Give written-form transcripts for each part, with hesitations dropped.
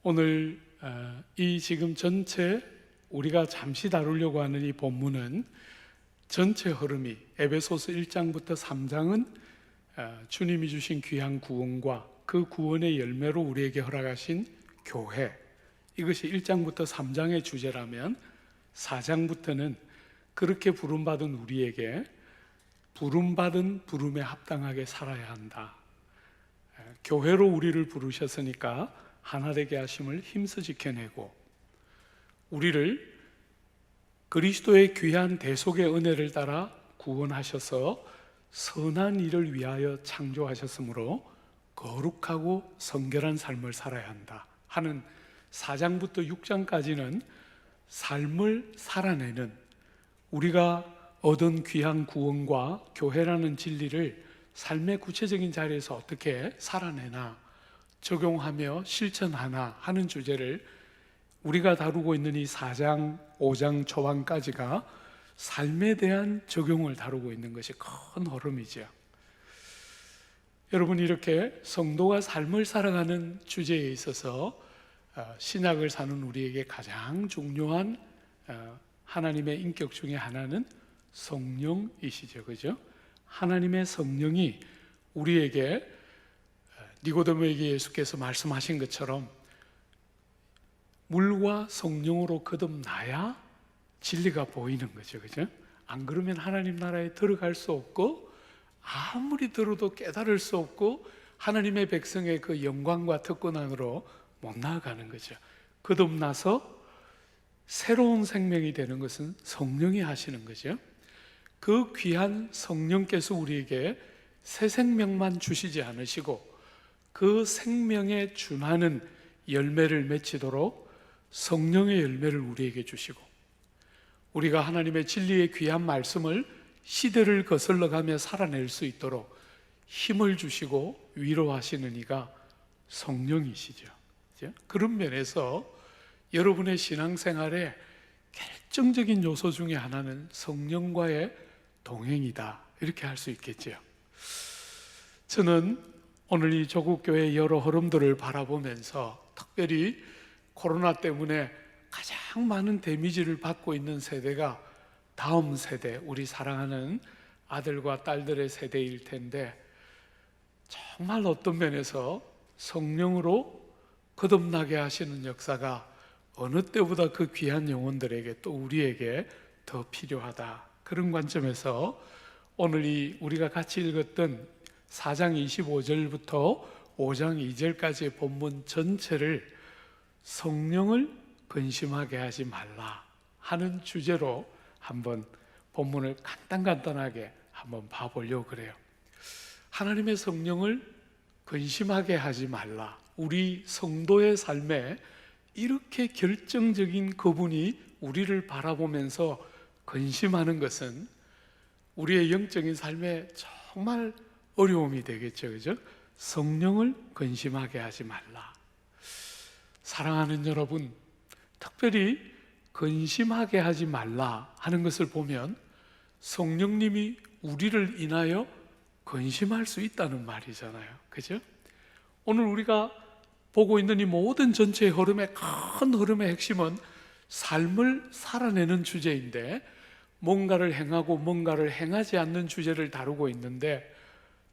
오늘 이 지금 전체 우리가 잠시 다루려고 하는 이 본문은 전체 흐름이 에베소서 1장부터 3장은 주님이 주신 귀한 구원과 그 구원의 열매로 우리에게 허락하신 교회, 이것이 1장부터 3장의 주제라면 4장부터는 그렇게 부름받은 우리에게 부름받은 부름에 합당하게 살아야 한다. 교회로 우리를 부르셨으니까 하나 되게 하심을 힘써 지켜내고, 우리를 그리스도의 귀한 대속의 은혜를 따라 구원하셔서 선한 일을 위하여 창조하셨으므로 거룩하고 성결한 삶을 살아야 한다 하는 4장부터 6장까지는 삶을 살아내는, 우리가 얻은 귀한 구원과 교회라는 진리를 삶의 구체적인 자리에서 어떻게 살아내나, 적용하며 실천하나 하는 주제를 우리가 다루고 있는 이 4장, 5장 초반까지가 삶에 대한 적용을 다루고 있는 것이 큰 흐름이죠. 여러분, 이렇게 성도가 삶을 살아가는 주제에 있어서 신약을 사는 우리에게 가장 중요한 하나님의 인격 중에 하나는 성령이시죠, 그죠? 하나님의 성령이 우리에게 니고데모에게 예수께서 말씀하신 것처럼 물과 성령으로 거듭나야 진리가 보이는 거죠, 그죠? 안 그러면 하나님 나라에 들어갈 수 없고, 아무리 들어도 깨달을 수 없고, 하나님의 백성의 그 영광과 특권 안으로 못 나아가는 거죠. 거듭나서 새로운 생명이 되는 것은 성령이 하시는 거죠. 그 귀한 성령께서 우리에게 새 생명만 주시지 않으시고 그 생명에 준하는 열매를 맺히도록 성령의 열매를 우리에게 주시고, 우리가 하나님의 진리의 귀한 말씀을 시대를 거슬러 가며 살아낼 수 있도록 힘을 주시고 위로하시는 이가 성령이시죠. 그런 면에서 여러분의 신앙생활에 결정적인 요소 중에 하나는 성령과의 동행이다, 이렇게 할 수 있겠죠. 저는 오늘 이 조국교회의 여러 흐름들을 바라보면서 특별히 코로나 때문에 가장 많은 데미지를 받고 있는 세대가 다음 세대, 우리 사랑하는 아들과 딸들의 세대일 텐데, 정말 어떤 면에서 성령으로 거듭나게 하시는 역사가 어느 때보다 그 귀한 영혼들에게, 또 우리에게 더 필요하다, 그런 관점에서 오늘 우리가 같이 읽었던 4장 25절부터 5장 2절까지의 본문 전체를 성령을 근심하게 하지 말라 하는 주제로 한번 본문을 간단하게 한번 봐보려고 그래요. 하나님의 성령을 근심하게 하지 말라. 우리 성도의 삶에 이렇게 결정적인 그분이 우리를 바라보면서 근심하는 것은 우리의 영적인 삶에 정말 어려움이 되겠죠, 그죠? 성령을 근심하게 하지 말라. 사랑하는 여러분, 특별히 근심하게 하지 말라 하는 것을 보면 성령님이 우리를 인하여 근심할 수 있다는 말이잖아요, 그죠? 오늘 우리가 보고 있는 이 모든 전체의 흐름의 큰 흐름의 핵심은 삶을 살아내는 주제인데, 뭔가를 행하고 뭔가를 행하지 않는 주제를 다루고 있는데,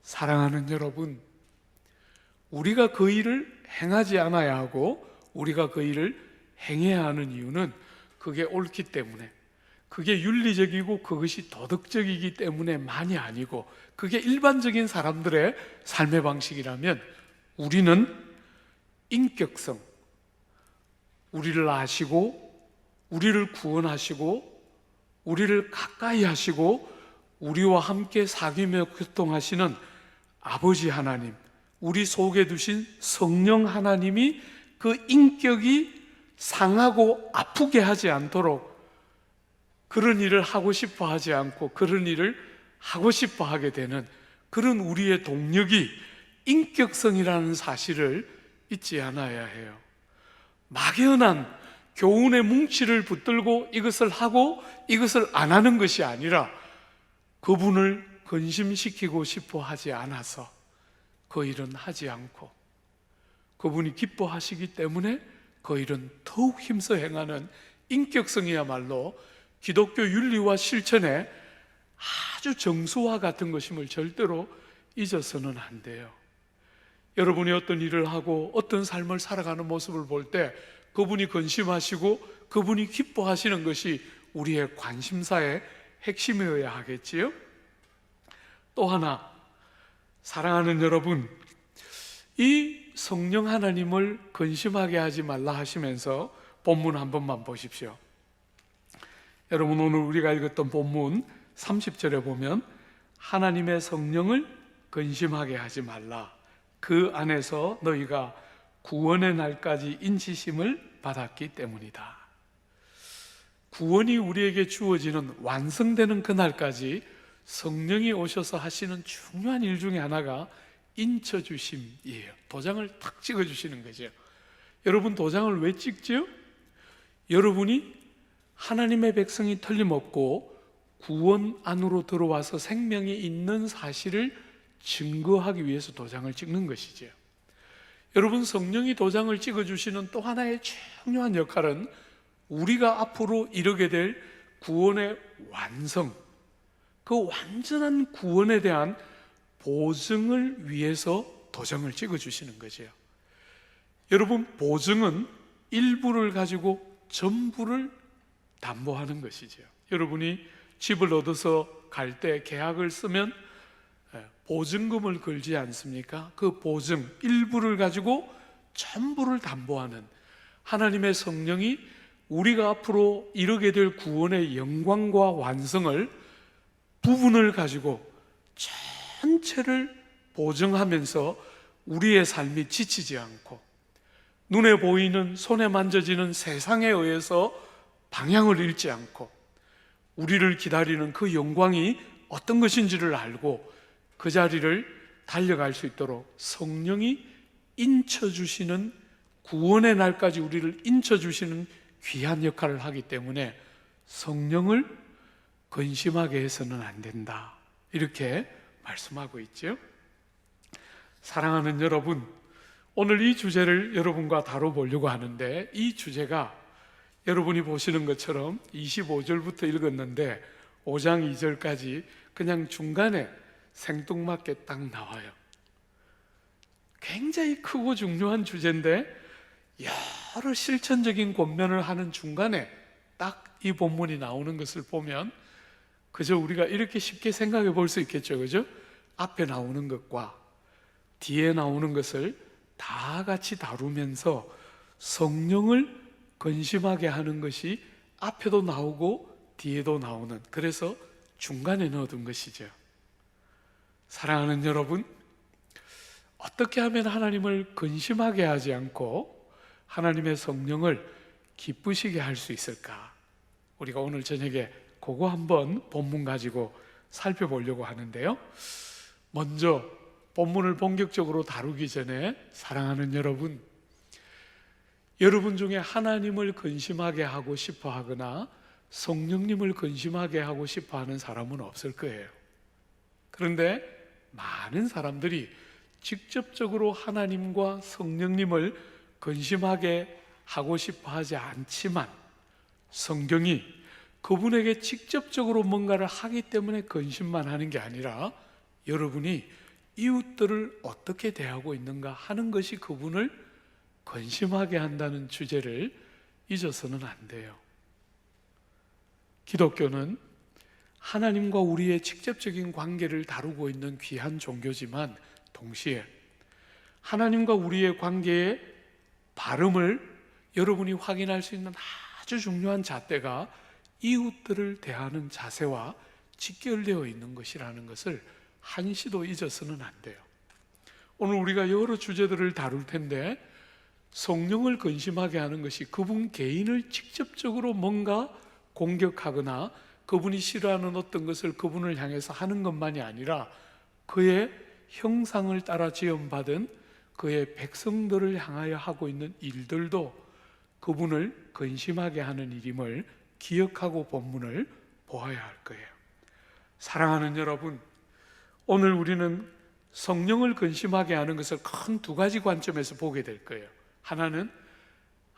사랑하는 여러분, 우리가 그 일을 행하지 않아야 하고 우리가 그 일을 행해야 하는 이유는 그게 옳기 때문에, 그게 윤리적이고 그것이 도덕적이기 때문에만이 아니고, 그게 일반적인 사람들의 삶의 방식이라면 우리는 인격성, 우리를 아시고 우리를 구원하시고 우리를 가까이 하시고 우리와 함께 사귀며 교통하시는 아버지 하나님, 우리 속에 두신 성령 하나님이 그 인격이 상하고 아프게 하지 않도록 그런 일을 하고 싶어 하지 않고 그런 일을 하고 싶어 하게 되는 그런 우리의 동력이 인격성이라는 사실을 잊지 않아야 해요. 막연한 교훈의 뭉치를 붙들고 이것을 하고 이것을 안 하는 것이 아니라, 그분을 근심시키고 싶어 하지 않아서 그 일은 하지 않고 그분이 기뻐하시기 때문에 그 일은 더욱 힘써 행하는 인격성이야말로 기독교 윤리와 실천의 아주 정수와 같은 것임을 절대로 잊어서는 안 돼요. 여러분이 어떤 일을 하고 어떤 삶을 살아가는 모습을 볼 때 그분이 근심하시고 그분이 기뻐하시는 것이 우리의 관심사의 핵심이어야 하겠지요. 또 하나, 사랑하는 여러분, 이 성령 하나님을 근심하게 하지 말라 하시면서 본문 한 번만 보십시오. 여러분, 오늘 우리가 읽었던 본문 30절에 보면 하나님의 성령을 근심하게 하지 말라, 그 안에서 너희가 구원의 날까지 인치심을 받았기 때문이다. 구원이 우리에게 주어지는, 완성되는 그날까지 성령이 오셔서 하시는 중요한 일 중에 하나가 인쳐주심이에요. 도장을 탁 찍어주시는 거죠. 여러분, 도장을 왜 찍죠? 여러분이 하나님의 백성이 틀림없고 구원 안으로 들어와서 생명이 있는 사실을 증거하기 위해서 도장을 찍는 것이죠. 여러분, 성령이 도장을 찍어주시는 또 하나의 중요한 역할은 우리가 앞으로 이루게 될 구원의 완성, 그 완전한 구원에 대한 보증을 위해서 도장을 찍어주시는 거죠. 여러분, 보증은 일부를 가지고 전부를 담보하는 것이죠. 여러분이 집을 얻어서 갈 때 계약을 쓰면 보증금을 걸지 않습니까? 그 보증, 일부를 가지고 전부를 담보하는 하나님의 성령이 우리가 앞으로 이루게 될 구원의 영광과 완성을 부분을 가지고 전체를 보증하면서 우리의 삶이 지치지 않고 눈에 보이는, 손에 만져지는 세상에 의해서 방향을 잃지 않고 우리를 기다리는 그 영광이 어떤 것인지를 알고 그 자리를 달려갈 수 있도록 성령이 인쳐주시는, 구원의 날까지 우리를 인쳐주시는 귀한 역할을 하기 때문에 성령을 근심하게 해서는 안 된다, 이렇게 말씀하고 있죠. 사랑하는 여러분, 오늘 이 주제를 여러분과 다뤄보려고 하는데, 이 주제가 여러분이 보시는 것처럼 25절부터 읽었는데 5장 2절까지 그냥 중간에 생뚱맞게 딱 나와요. 굉장히 크고 중요한 주제인데 여러 실천적인 권면을 하는 중간에 딱 이 본문이 나오는 것을 보면 그저 우리가 이렇게 쉽게 생각해 볼 수 있겠죠, 그죠? 앞에 나오는 것과 뒤에 나오는 것을 다 같이 다루면서 성령을 근심하게 하는 것이 앞에도 나오고 뒤에도 나오는, 그래서 중간에 넣어둔 것이죠. 사랑하는 여러분, 어떻게 하면 하나님을 근심하게 하지 않고 하나님의 성령을 기쁘시게 할 수 있을까? 우리가 오늘 저녁에 그거 한번 본문 가지고 살펴보려고 하는데요. 먼저 본문을 본격적으로 다루기 전에 사랑하는 여러분, 여러분 중에 하나님을 근심하게 하고 싶어 하거나 성령님을 근심하게 하고 싶어 하는 사람은 없을 거예요. 그런데 많은 사람들이 직접적으로 하나님과 성령님을 근심하게 하고 싶어 하지 않지만 성경이 그분에게 직접적으로 뭔가를 하기 때문에 근심만 하는 게 아니라 여러분이 이웃들을 어떻게 대하고 있는가 하는 것이 그분을 근심하게 한다는 주제를 잊어서는 안 돼요. 기독교는 하나님과 우리의 직접적인 관계를 다루고 있는 귀한 종교지만 동시에 하나님과 우리의 관계의 발음을 여러분이 확인할 수 있는 아주 중요한 잣대가 이웃들을 대하는 자세와 직결되어 있는 것이라는 것을 한시도 잊어서는 안 돼요. 오늘 우리가 여러 주제들을 다룰 텐데 성령을 근심하게 하는 것이 그분 개인을 직접적으로 뭔가 공격하거나 그분이 싫어하는 어떤 것을 그분을 향해서 하는 것만이 아니라 그의 형상을 따라 지음받은 그의 백성들을 향하여 하고 있는 일들도 그분을 근심하게 하는 일임을 기억하고 본문을 보아야 할 거예요. 사랑하는 여러분, 오늘 우리는 성령을 근심하게 하는 것을 큰 두 가지 관점에서 보게 될 거예요. 하나는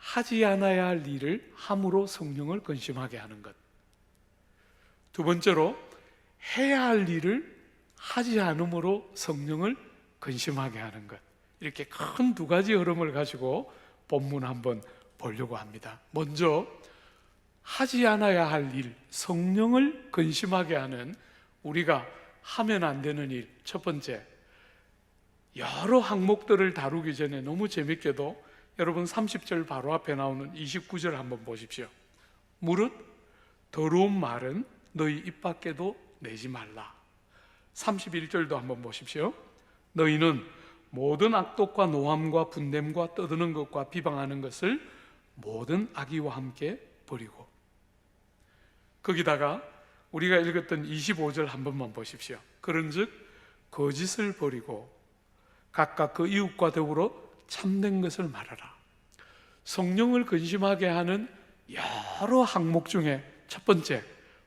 하지 않아야 할 일을 함으로 성령을 근심하게 하는 것. 두 번째로, 해야 할 일을 하지 않음으로 성령을 근심하게 하는 것. 이렇게 큰 두 가지 흐름을 가지고 본문 한번 보려고 합니다. 먼저 하지 않아야 할 일, 성령을 근심하게 하는 우리가 하면 안 되는 일. 첫 번째, 여러 항목들을 다루기 전에 너무 재밌게도 여러분 30절 바로 앞에 나오는 29절 한번 보십시오. 무릇 더러운 말은 너희 입 밖에도 내지 말라. 31절도 한번 보십시오. 너희는 모든 악독과 노함과 분냄과 떠드는 것과 비방하는 것을 모든 악의와 함께 버리고. 거기다가 우리가 읽었던 25절 한 번만 보십시오. 그런즉 거짓을 버리고 각각 그 이웃과 더불어 참된 것을 말하라. 성령을 근심하게 하는 여러 항목 중에 첫 번째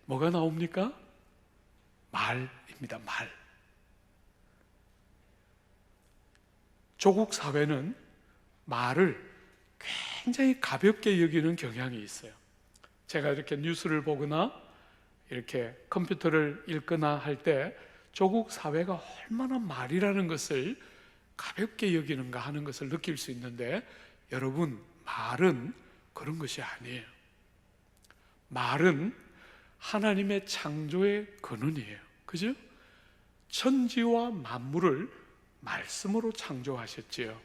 뭐가 나옵니까? 말입니다. 말. 조국 사회는 말을 굉장히 가볍게 여기는 경향이 있어요. 제가 이렇게 뉴스를 보거나 이렇게 컴퓨터를 읽거나 할 때 조국 사회가 얼마나 말이라는 것을 가볍게 여기는가 하는 것을 느낄 수 있는데, 여러분, 말은 그런 것이 아니에요. 말은 하나님의 창조의 근원이에요. 그죠? 천지와 만물을 말씀으로 창조하셨지요.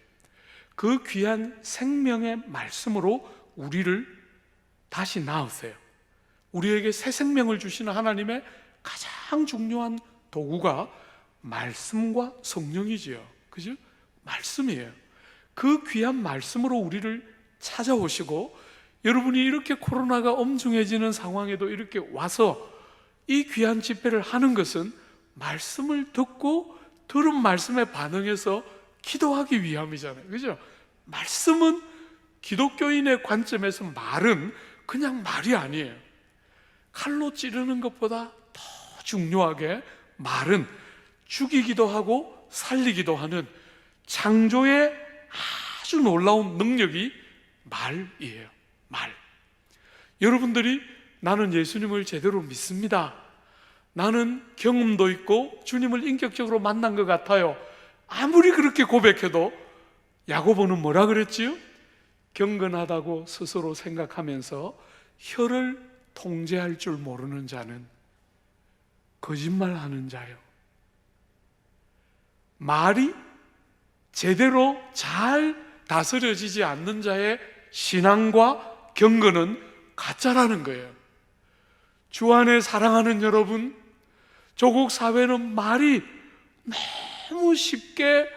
그 귀한 생명의 말씀으로 우리를 다시 낳으세요. 우리에게 새 생명을 주시는 하나님의 가장 중요한 도구가 말씀과 성령이지요. 그죠? 말씀이에요. 그 귀한 말씀으로 우리를 찾아오시고, 여러분이 이렇게 코로나가 엄중해지는 상황에도 이렇게 와서 이 귀한 집회를 하는 것은 말씀을 듣고 들은 말씀에 반응해서 기도하기 위함이잖아요. 그죠? 말씀은 기독교인의 관점에서 말은 그냥 말이 아니에요. 칼로 찌르는 것보다 더 중요하게 말은 죽이기도 하고 살리기도 하는 창조의 아주 놀라운 능력이 말이에요. 말. 여러분들이 나는 예수님을 제대로 믿습니다, 나는 경험도 있고 주님을 인격적으로 만난 것 같아요, 아무리 그렇게 고백해도 야고보는 뭐라 그랬지요? 경건하다고 스스로 생각하면서 혀를 통제할 줄 모르는 자는 거짓말하는 자요. 말이 제대로 잘 다스려지지 않는 자의 신앙과 경건은 가짜라는 거예요. 주 안에 사랑하는 여러분, 조국 사회는 말이 너무 쉽게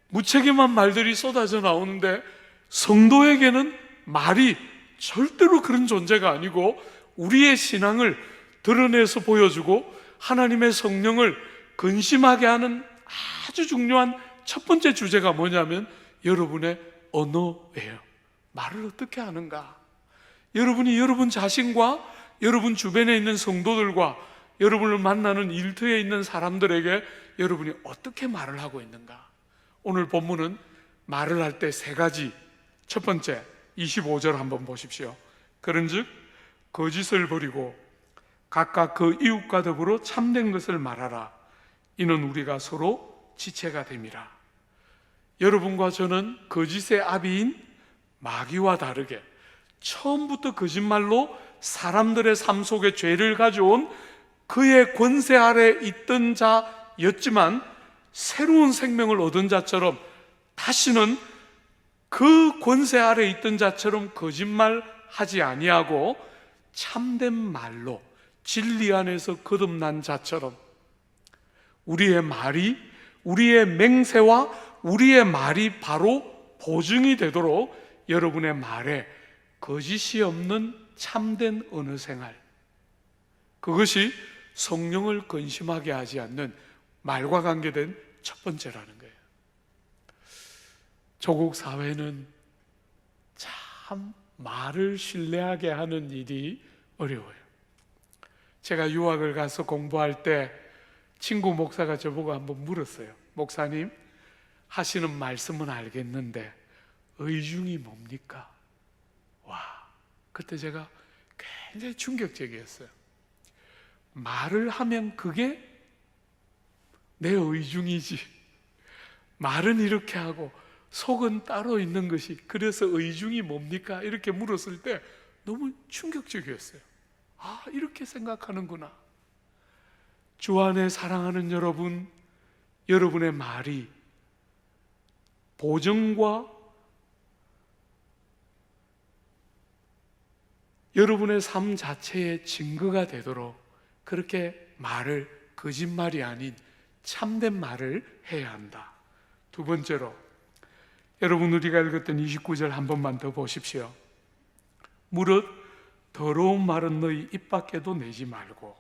무책임한 말들이 쏟아져 나오는데, 성도에게는 말이 절대로 그런 존재가 아니고 우리의 신앙을 드러내서 보여주고 하나님의 성령을 근심하게 하는 아주 중요한 첫 번째 주제가 뭐냐면 여러분의 언어예요. 말을 어떻게 하는가? 여러분이 여러분 자신과 여러분 주변에 있는 성도들과 여러분을 만나는 일터에 있는 사람들에게 여러분이 어떻게 말을 하고 있는가? 오늘 본문은 말을 할 때 세 가지. 첫 번째 25절 한번 보십시오. 그런즉 거짓을 버리고 각각 그 이웃과 더불어 참된 것을 말하라. 이는 우리가 서로 지체가 됨이라. 여러분과 저는 거짓의 아비인 마귀와 다르게 처음부터 거짓말로 사람들의 삶 속에 죄를 가져온 그의 권세 아래 있던 자였지만, 새로운 생명을 얻은 자처럼 다시는 그 권세 아래 있던 자처럼 거짓말하지 아니하고 참된 말로 진리 안에서 거듭난 자처럼 우리의 말이, 우리의 맹세와 우리의 말이 바로 보증이 되도록 여러분의 말에 거짓이 없는 참된 언어 생활, 그것이 성령을 근심하게 하지 않는 말과 관계된 첫 번째라는 거예요. 조국 사회는 참 말을 신뢰하게 하는 일이 어려워요. 제가 유학을 가서 공부할 때 친구 목사가 저보고 한번 물었어요. 목사님, 하시는 말씀은 알겠는데 의중이 뭡니까? 그때 제가 굉장히 충격적이었어요. 말을 하면 그게 내 의중이지, 말은 이렇게 하고 속은 따로 있는 것이, 그래서 의중이 뭡니까? 이렇게 물었을 때 너무 충격적이었어요. 아, 이렇게 생각하는구나. 주 안에 사랑하는 여러분, 여러분의 말이 보증과 여러분의 삶 자체의 증거가 되도록 그렇게 말을, 거짓말이 아닌 참된 말을 해야 한다. 두 번째로, 여러분 우리가 읽었던 29절 한 번만 더 보십시오. 무릇 더러운 말은 너희 입 밖에도 내지 말고.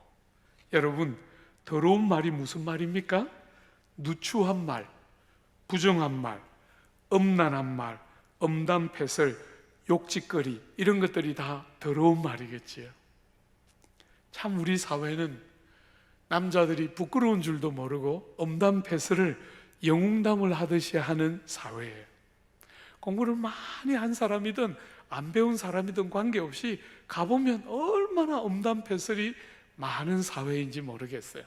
여러분, 더러운 말이 무슨 말입니까? 누추한 말, 부정한 말, 음란한 말, 엄담패설, 욕짓거리, 이런 것들이 다 더러운 말이겠지요. 참 우리 사회는 남자들이 부끄러운 줄도 모르고 엄담패설을 영웅담을 하듯이 하는 사회예요. 공부를 많이 한 사람이든 안 배운 사람이든 관계없이 가보면 얼마나 엄담패설이 많은 사회인지 모르겠어요.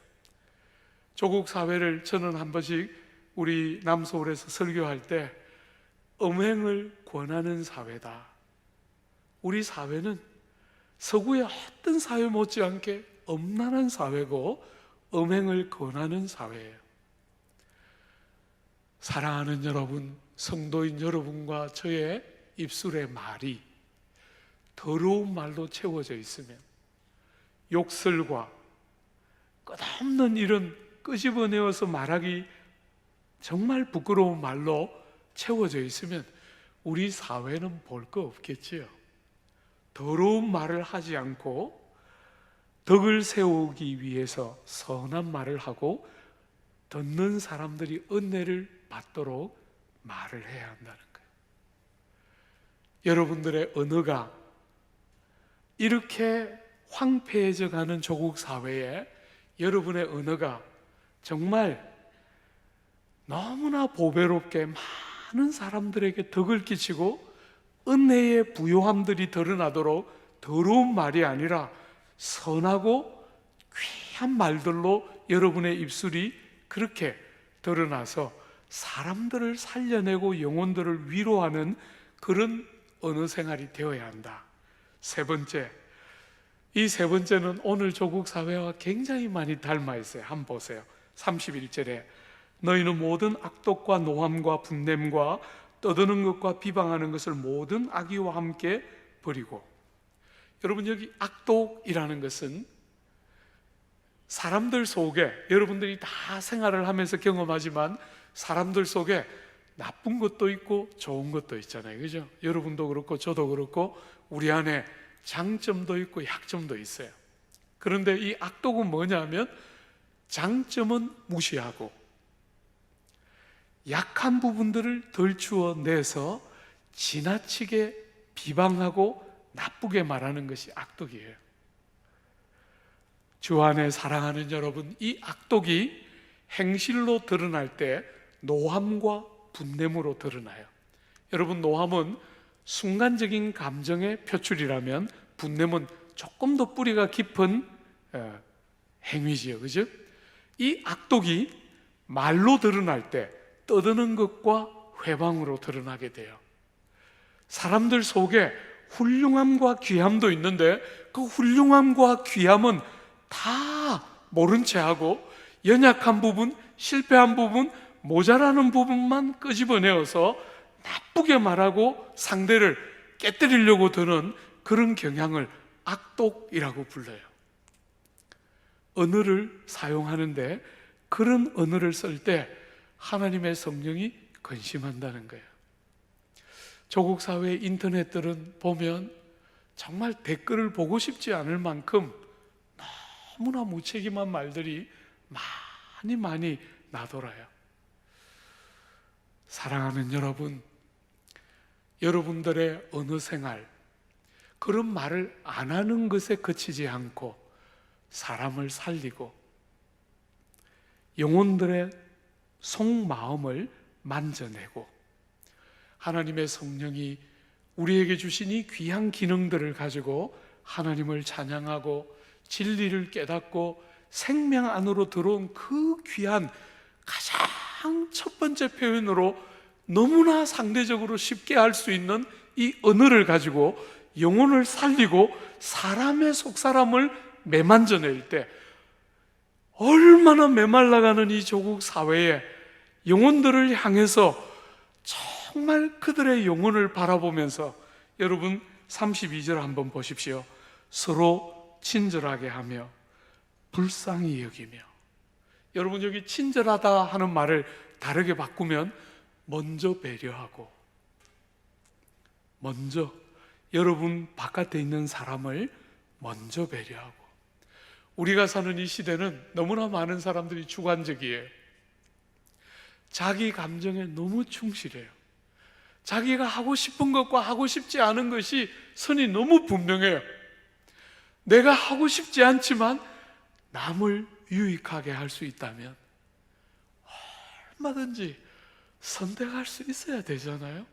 조국 사회를 저는 한 번씩 우리 남서울에서 설교할 때 음행을 권하는 사회다. 우리 사회는 서구의 어떤 사회 못지않게 엄란한 사회고 음행을 권하는 사회예요. 사랑하는 여러분, 성도인 여러분과 저의 입술의 말이 더러운 말로 채워져 있으면, 욕설과 끝없는 이런 끄집어내어서 말하기 정말 부끄러운 말로 채워져 있으면 우리 사회는 볼 거 없겠지요. 더러운 말을 하지 않고 덕을 세우기 위해서 선한 말을 하고 듣는 사람들이 은혜를 받도록 말을 해야 한다는 거예요. 여러분들의 언어가 이렇게 황폐해져 가는 조국 사회에 여러분의 언어가 정말 너무나 보배롭게 많은 사람들에게 덕을 끼치고 은혜의 부요함들이 드러나도록 더러운 말이 아니라 선하고 귀한 말들로 여러분의 입술이 그렇게 드러나서 사람들을 살려내고 영혼들을 위로하는 그런 언어 생활이 되어야 한다. 세 번째, 이 세 번째는 오늘 조국 사회와 굉장히 많이 닮아 있어요. 한번 보세요. 31절에 너희는 모든 악독과 노함과 분냄과 떠드는 것과 비방하는 것을 모든 악의와 함께 버리고. 여러분, 여기 악독이라는 것은 사람들 속에, 여러분들이 다 생활을 하면서 경험하지만 사람들 속에 나쁜 것도 있고 좋은 것도 있잖아요. 그죠? 여러분도 그렇고 저도 그렇고 우리 안에 장점도 있고 약점도 있어요. 그런데 이 악독은 뭐냐면 장점은 무시하고 약한 부분들을 덜추어내서 지나치게 비방하고 나쁘게 말하는 것이 악독이에요. 주 안에 사랑하는 여러분, 이 악독이 행실로 드러날 때 노함과 분냄으로 드러나요. 여러분, 노함은 순간적인 감정의 표출이라면 분냄은 조금 더 뿌리가 깊은 행위지요. 그죠? 이 악독이 말로 드러날 때 떠드는 것과 회방으로 드러나게 돼요. 사람들 속에 훌륭함과 귀함도 있는데 그 훌륭함과 귀함은 다 모른 채 하고 연약한 부분, 실패한 부분, 모자라는 부분만 끄집어내어서 나쁘게 말하고 상대를 깨뜨리려고 드는 그런 경향을 악독이라고 불러요. 언어를 사용하는데 그런 언어를 쓸 때 하나님의 성령이 근심한다는 거예요. 조국 사회 인터넷들은 보면 정말 댓글을 보고 싶지 않을 만큼 너무나 무책임한 말들이 많이 나돌아요. 사랑하는 여러분, 여러분들의 언어 생활, 그런 말을 안 하는 것에 그치지 않고 사람을 살리고 영혼들의 속마음을 만져내고 하나님의 성령이 우리에게 주신 이 귀한 기능들을 가지고 하나님을 찬양하고 진리를 깨닫고 생명 안으로 들어온 그 귀한 가장 첫 번째 표현으로 너무나 상대적으로 쉽게 할 수 있는 이 언어를 가지고 영혼을 살리고 사람의 속사람을 매만져낼 때 얼마나 메말라가는 이 조국 사회에 영혼들을 향해서 정말 그들의 영혼을 바라보면서, 여러분 32절 한번 보십시오. 서로 친절하게 하며 불쌍히 여기며. 여러분 여기 친절하다 하는 말을 다르게 바꾸면 먼저 배려하고, 먼저 여러분 바깥에 있는 사람을 먼저 배려하고. 우리가 사는 이 시대는 너무나 많은 사람들이 주관적이에요. 자기 감정에 너무 충실해요. 자기가 하고 싶은 것과 하고 싶지 않은 것이 선이 너무 분명해요. 내가 하고 싶지 않지만 남을 유익하게 할 수 있다면 얼마든지 선택할 수 있어야 되잖아요.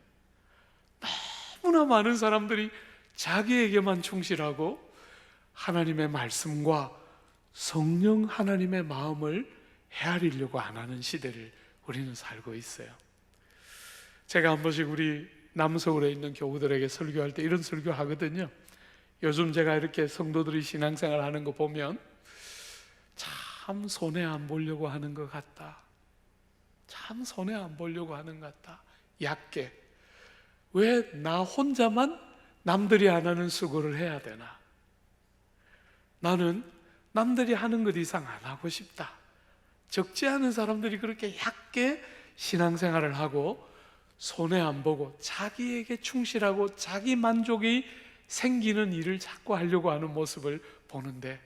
너무나 많은 사람들이 자기에게만 충실하고 하나님의 말씀과 성령 하나님의 마음을 헤아리려고 안 하는 시대를 우리는 살고 있어요. 제가 한 번씩 우리 남서울에 있는 교우들에게 설교할 때 이런 설교 하거든요. 요즘 제가 이렇게 성도들이 신앙생활 하는 거 보면 참 손해 안 보려고 하는 것 같다. 참 손해 안 보려고 하는 것 같다. 얕게. 왜 나 혼자만 남들이 안 하는 수고를 해야 되나? 나는 남들이 하는 것 이상 안 하고 싶다. 적지 않은 사람들이 그렇게 얕게 신앙생활을 하고 손해 안 보고 자기에게 충실하고 자기 만족이 생기는 일을 자꾸 하려고 하는 모습을 보는데,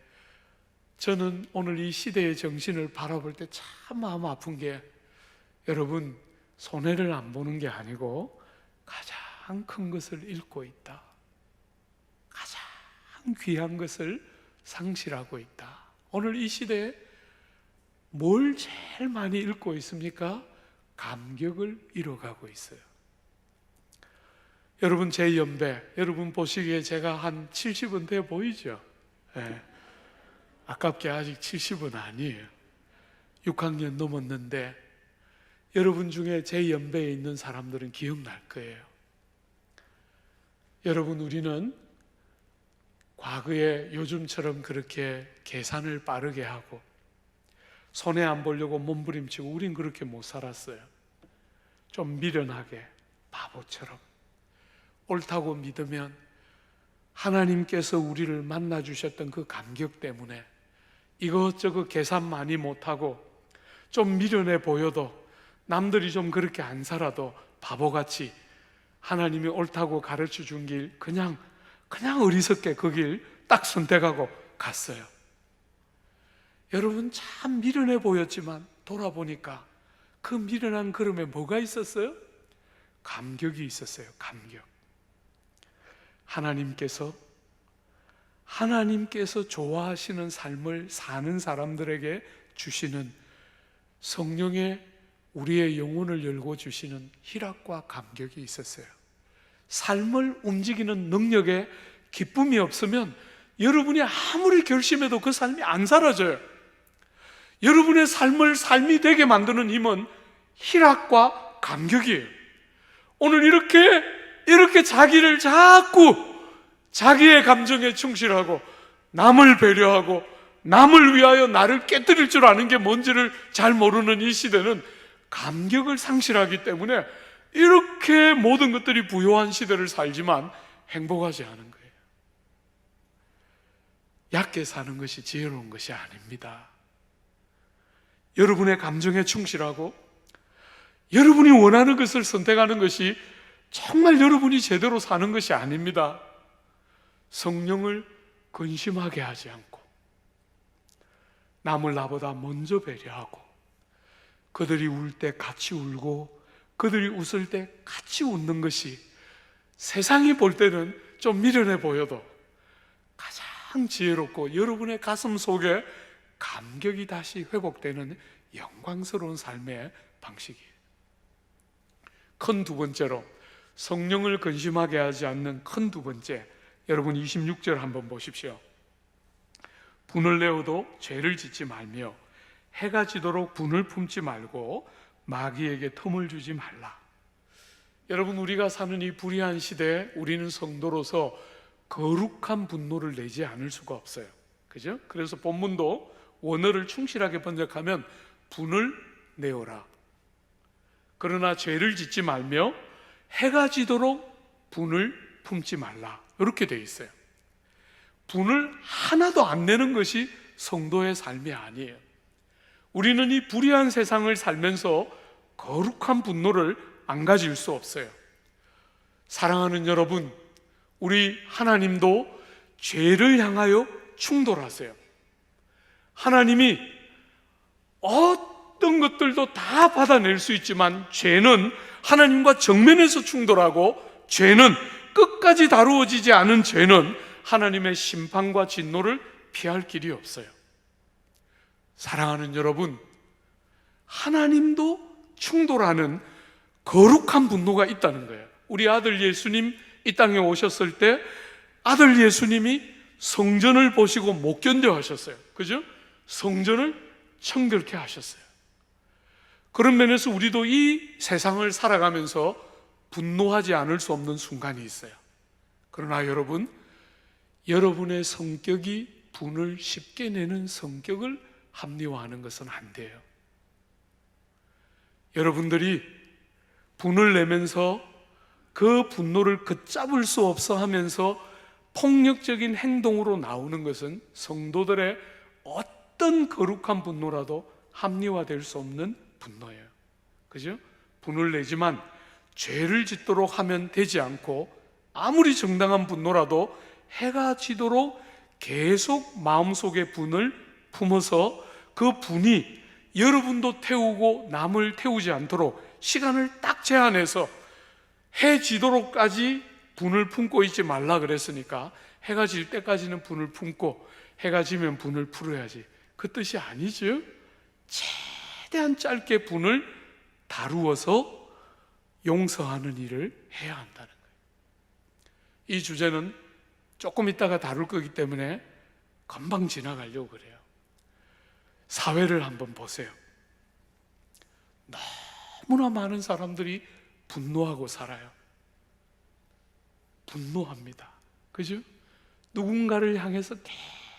저는 오늘 이 시대의 정신을 바라볼 때 참 마음 아픈 게, 여러분 손해를 안 보는 게 아니고 가장 큰 것을 잃고 있다. 가장 귀한 것을 상실하고 있다. 오늘 이 시대에 뭘 제일 많이 잃고 있습니까? 감격을 잃어가고 있어요. 여러분 제 연배, 여러분 보시기에 제가 한 70은 돼 보이죠? 네. 아깝게 아직 70은 아니에요. 6학년 넘었는데 여러분 중에 제 연배에 있는 사람들은 기억날 거예요. 여러분 우리는 과거에 요즘처럼 그렇게 계산을 빠르게 하고 손해 안 보려고 몸부림치고 우린 그렇게 못 살았어요. 좀 미련하게 바보처럼 옳다고 믿으면 하나님께서 우리를 만나주셨던 그 감격 때문에 이것저것 계산 많이 못하고 좀 미련해 보여도 남들이 좀 그렇게 안 살아도 바보같이 하나님이 옳다고 가르쳐 준 길 그냥 어리석게 그 길 딱 선택하고 갔어요. 여러분 참 미련해 보였지만 돌아보니까 그 미련한 걸음에 뭐가 있었어요? 감격이 있었어요. 감격. 하나님께서 좋아하시는 삶을 사는 사람들에게 주시는 성령의 우리의 영혼을 열고 주시는 희락과 감격이 있었어요. 삶을 움직이는 능력에 기쁨이 없으면 여러분이 아무리 결심해도 그 삶이 안 사라져요. 여러분의 삶을 삶이 되게 만드는 힘은 희락과 감격이에요. 오늘 이렇게 자기를 자꾸 자기의 감정에 충실하고 남을 배려하고 남을 위하여 나를 깨뜨릴 줄 아는 게 뭔지를 잘 모르는 이 시대는 감격을 상실하기 때문에 이렇게 모든 것들이 부요한 시대를 살지만 행복하지 않은 거예요. 얕게 사는 것이 지혜로운 것이 아닙니다. 여러분의 감정에 충실하고 여러분이 원하는 것을 선택하는 것이 정말 여러분이 제대로 사는 것이 아닙니다. 성령을 근심하게 하지 않고 남을 나보다 먼저 배려하고 그들이 울 때 같이 울고 그들이 웃을 때 같이 웃는 것이 세상이 볼 때는 좀 미련해 보여도 가장 지혜롭고 여러분의 가슴 속에 감격이 다시 회복되는 영광스러운 삶의 방식이에요. 큰 두 번째로 성령을 근심하게 하지 않는 큰 두 번째, 여러분 26절 한번 보십시오. 분을 내어도 죄를 짓지 말며 해가 지도록 분을 품지 말고 마귀에게 틈을 주지 말라. 여러분, 우리가 사는 이 불의한 시대에 우리는 성도로서 거룩한 분노를 내지 않을 수가 없어요. 그죠? 그래서 본문도 원어를 충실하게 번역하면 분을 내어라. 그러나 죄를 짓지 말며 해가 지도록 분을 품지 말라. 이렇게 되어 있어요. 분을 하나도 안 내는 것이 성도의 삶이 아니에요. 우리는 이 불의한 세상을 살면서 거룩한 분노를 안 가질 수 없어요. 사랑하는 여러분, 우리 하나님도 죄를 향하여 충돌하세요. 하나님이 어떤 것들도 다 받아낼 수 있지만 죄는 하나님과 정면에서 충돌하고, 죄는 끝까지 다루어지지 않은 죄는 하나님의 심판과 진노를 피할 길이 없어요. 사랑하는 여러분, 하나님도 충돌하는 거룩한 분노가 있다는 거예요. 우리 아들 예수님 이 땅에 오셨을 때 아들 예수님이 성전을 보시고 못 견뎌 하셨어요. 그죠? 성전을 청결케 하셨어요. 그런 면에서 우리도 이 세상을 살아가면서 분노하지 않을 수 없는 순간이 있어요. 그러나 여러분, 여러분의 성격이 분을 쉽게 내는 성격을 합리화하는 것은 안 돼요. 여러분들이 분을 내면서 그 분노를 걷잡을 수 없어 하면서 폭력적인 행동으로 나오는 것은 성도들의 어떤 거룩한 분노라도 합리화될 수 없는 분노예요. 그죠? 분을 내지만 죄를 짓도록 하면 되지 않고, 아무리 정당한 분노라도 해가 지도록 계속 마음속에 분을 품어서 그 분이 여러분도 태우고 남을 태우지 않도록 시간을 딱 제한해서 해 지도록까지 분을 품고 있지 말라 그랬으니까 해가 질 때까지는 분을 품고 해가 지면 분을 풀어야지, 그 뜻이 아니죠. 최대한 짧게 분을 다루어서 용서하는 일을 해야 한다는 거예요. 이 주제는 조금 있다가 다룰 거기 때문에 금방 지나가려고 그래요. 사회를 한번 보세요. 너무나 많은 사람들이 분노하고 살아요. 분노합니다. 그죠? 누군가를 향해서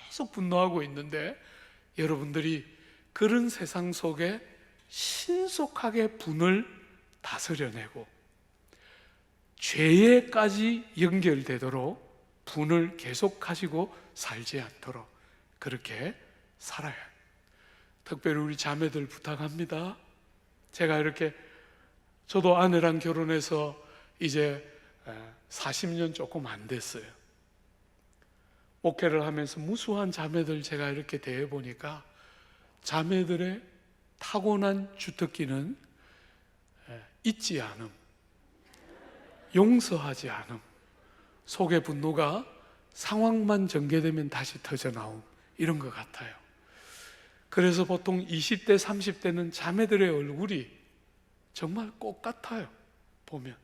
계속 분노하고 있는데, 여러분들이 그런 세상 속에 신속하게 분을 다스려내고 죄에까지 연결되도록 분을 계속 가지고 살지 않도록 그렇게 살아야 해요. 특별히 우리 자매들 부탁합니다. 제가 이렇게, 저도 아내랑 결혼해서 이제 40년 조금 안 됐어요. 목회를 하면서 무수한 자매들 제가 이렇게 대해보니까 자매들의 타고난 주특기는 잊지 않음, 용서하지 않음, 속의 분노가 상황만 전개되면 다시 터져나옴, 이런 것 같아요. 그래서 보통 20대, 30대는 자매들의 얼굴이 정말 꼭 같아요. 보면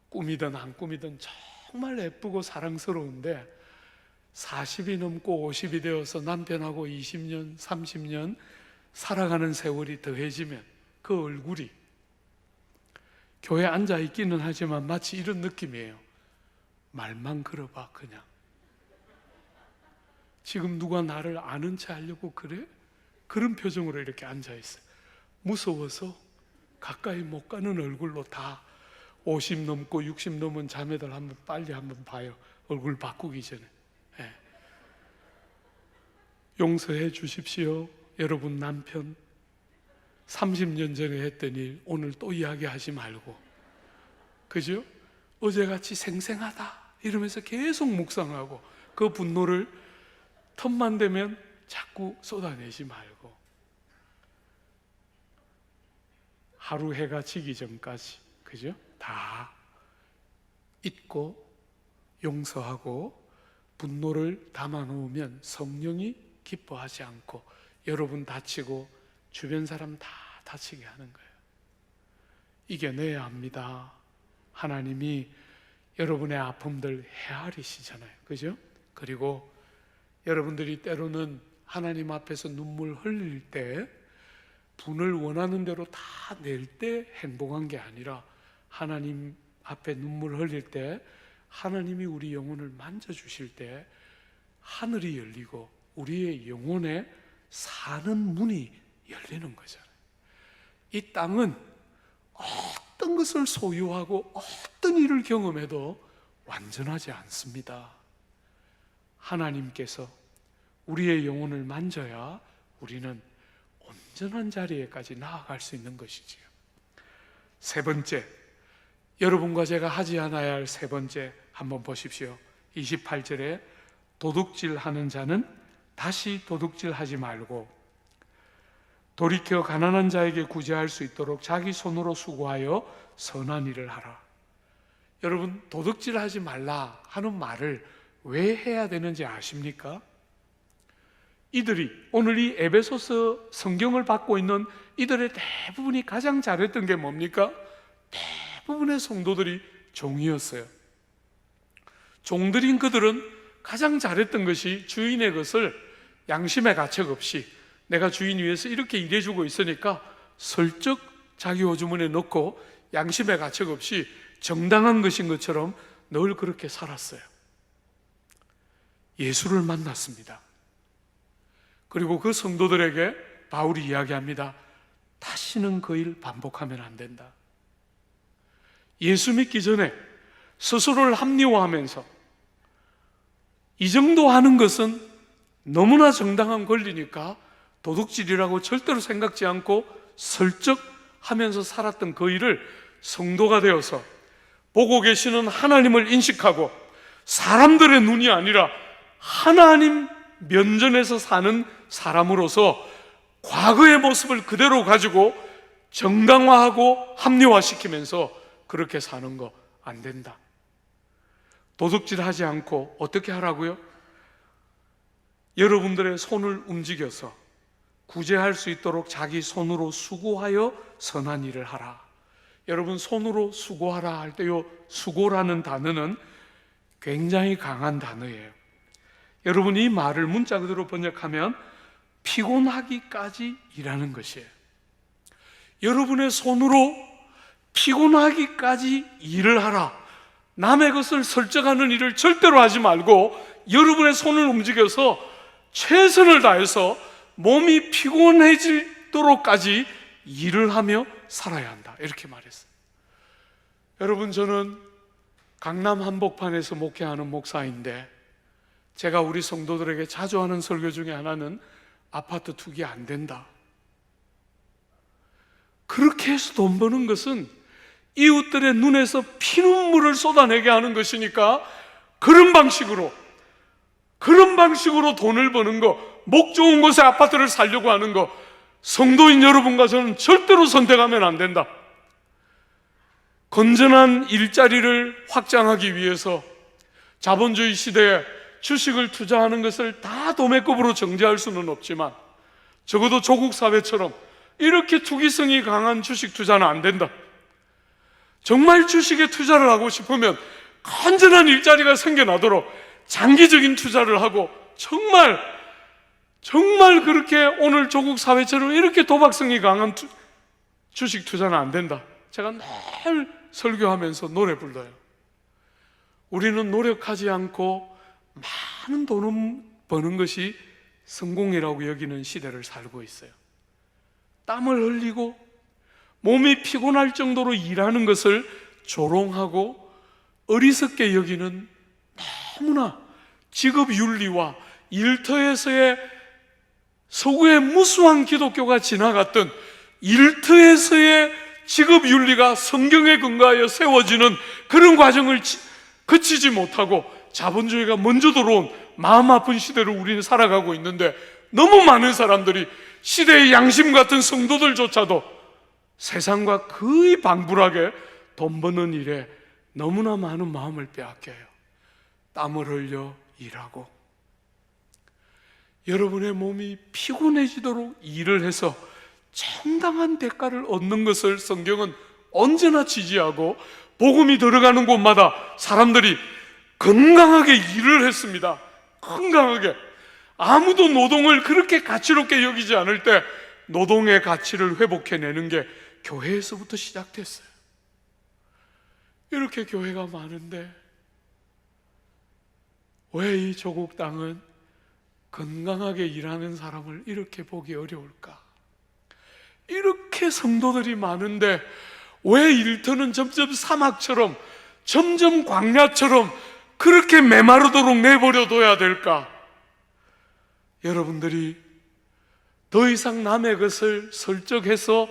꾸미든 안 꾸미든 정말 예쁘고 사랑스러운데 40이 넘고 50이 되어서 남편하고 20년, 30년 살아가는 세월이 더해지면 그 얼굴이, 교회에 앉아있기는 하지만 마치 이런 느낌이에요. 말만 걸어봐, 그냥. 지금 누가 나를 아는 체 하려고 그래? 그런 표정으로 이렇게 앉아있어요. 무서워서 가까이 못 가는 얼굴로 다 50 넘고 60 넘은 자매들 한번 빨리 한번 봐요. 얼굴 바꾸기 전에. 네. 용서해 주십시오. 여러분 남편 30년 전에 했던 일 오늘 또 이야기하지 말고, 그죠? 어제같이 생생하다 이러면서 계속 묵상하고 그 분노를 틈만 되면 자꾸 쏟아내지 말고, 하루 해가 지기 전까지, 그죠? 다 잊고 용서하고 분노를 담아놓으면 성령이 기뻐하지 않고 여러분 다치고 주변 사람 다 다치게 하는 거예요. 이겨내야 합니다. 하나님이 여러분의 아픔들 헤아리시잖아요. 그죠? 그리고 여러분들이 때로는 하나님 앞에서 눈물 흘릴 때 분을 원하는 대로 다 낼 때 행복한 게 아니라 하나님 앞에 눈물 흘릴 때 하나님이 우리 영혼을 만져주실 때 하늘이 열리고 우리의 영혼에 사는 문이 열리는 거잖아요. 이 땅은 어떤 것을 소유하고 어떤 일을 경험해도 완전하지 않습니다. 하나님께서 우리의 영혼을 만져야 우리는 온전한 자리에까지 나아갈 수 있는 것이지요. 세 번째, 여러분과 제가 하지 않아야 할 세 번째 한번 보십시오. 28절에 도둑질하는 자는 다시 도둑질하지 말고 돌이켜 가난한 자에게 구제할 수 있도록 자기 손으로 수고하여 선한 일을 하라. 여러분, 도둑질하지 말라 하는 말을 왜 해야 되는지 아십니까? 이들이 오늘 이 에베소서 성경을 받고 있는 이들의 대부분이 가장 잘했던 게 뭡니까? 대부분의 성도들이 종이었어요. 종들인 그들은 가장 잘했던 것이 주인의 것을 양심의 가책 없이 내가 주인 위해서 이렇게 일해주고 있으니까 슬쩍 자기 호주머니에 넣고 양심의 가책 없이 정당한 것인 것처럼 늘 그렇게 살았어요. 예수를 만났습니다. 그리고 그 성도들에게 바울이 이야기합니다. 다시는 그 일 반복하면 안 된다. 예수 믿기 전에 스스로를 합리화하면서 이 정도 하는 것은 너무나 정당한 권리니까 도둑질이라고 절대로 생각지 않고 슬쩍 하면서 살았던 그 일을 성도가 되어서 보고 계시는 하나님을 인식하고 사람들의 눈이 아니라 하나님 면전에서 사는 사람으로서 과거의 모습을 그대로 가지고 정당화하고 합리화시키면서 그렇게 사는 거 안 된다. 도둑질하지 않고 어떻게 하라고요? 여러분들의 손을 움직여서 구제할 수 있도록 자기 손으로 수고하여 선한 일을 하라. 여러분, 손으로 수고하라 할 때 요 수고라는 단어는 굉장히 강한 단어예요. 여러분, 이 말을 문자 그대로 번역하면 피곤하기까지 일하는 것이에요. 여러분의 손으로 피곤하기까지 일을 하라. 남의 것을 설정하는 일을 절대로 하지 말고 여러분의 손을 움직여서 최선을 다해서 몸이 피곤해지도록까지 일을 하며 살아야 한다. 이렇게 말했어요. 여러분, 저는 강남 한복판에서 목회하는 목사인데 제가 우리 성도들에게 자주 하는 설교 중에 하나는 아파트 투기 안 된다. 그렇게 해서 돈 버는 것은 이웃들의 눈에서 피눈물을 쏟아내게 하는 것이니까 그런 방식으로 돈을 버는 거, 목 좋은 곳에 아파트를 살려고 하는 거, 성도인 여러분과 저는 절대로 선택하면 안 된다. 건전한 일자리를 확장하기 위해서 자본주의 시대에 주식을 투자하는 것을 다 도매급으로 정지할 수는 없지만 적어도 조국 사회처럼 이렇게 투기성이 강한 주식 투자는 안 된다. 정말 주식에 투자를 하고 싶으면 건전한 일자리가 생겨나도록 장기적인 투자를 하고 정말 그렇게 오늘 조국 사회처럼 이렇게 도박성이 강한 주식 투자는 안 된다. 제가 늘 설교하면서 노래 불러요. 우리는 노력하지 않고 많은 돈을 버는 것이 성공이라고 여기는 시대를 살고 있어요. 땀을 흘리고 몸이 피곤할 정도로 일하는 것을 조롱하고 어리석게 여기는 너무나 직업윤리와 일터에서의 서구의 무수한 기독교가 지나갔던 일터에서의 직업윤리가 성경에 근거하여 세워지는 그런 과정을 거치지 못하고 자본주의가 먼저 들어온 마음 아픈 시대를 우리는 살아가고 있는데 너무 많은 사람들이 시대의 양심 같은 성도들조차도 세상과 거의 방불하게 돈 버는 일에 너무나 많은 마음을 빼앗겨요. 땀을 흘려 일하고 여러분의 몸이 피곤해지도록 일을 해서 정당한 대가를 얻는 것을 성경은 언제나 지지하고 복음이 들어가는 곳마다 사람들이 건강하게 일을 했습니다. 건강하게. 아무도 노동을 그렇게 가치롭게 여기지 않을 때 노동의 가치를 회복해내는 게 교회에서부터 시작됐어요. 이렇게 교회가 많은데 왜 이 조국 땅은 건강하게 일하는 사람을 이렇게 보기 어려울까? 이렇게 성도들이 많은데 왜 일터는 점점 사막처럼, 점점 광야처럼 그렇게 메마르도록 내버려둬야 될까? 여러분들이 더 이상 남의 것을 설적해서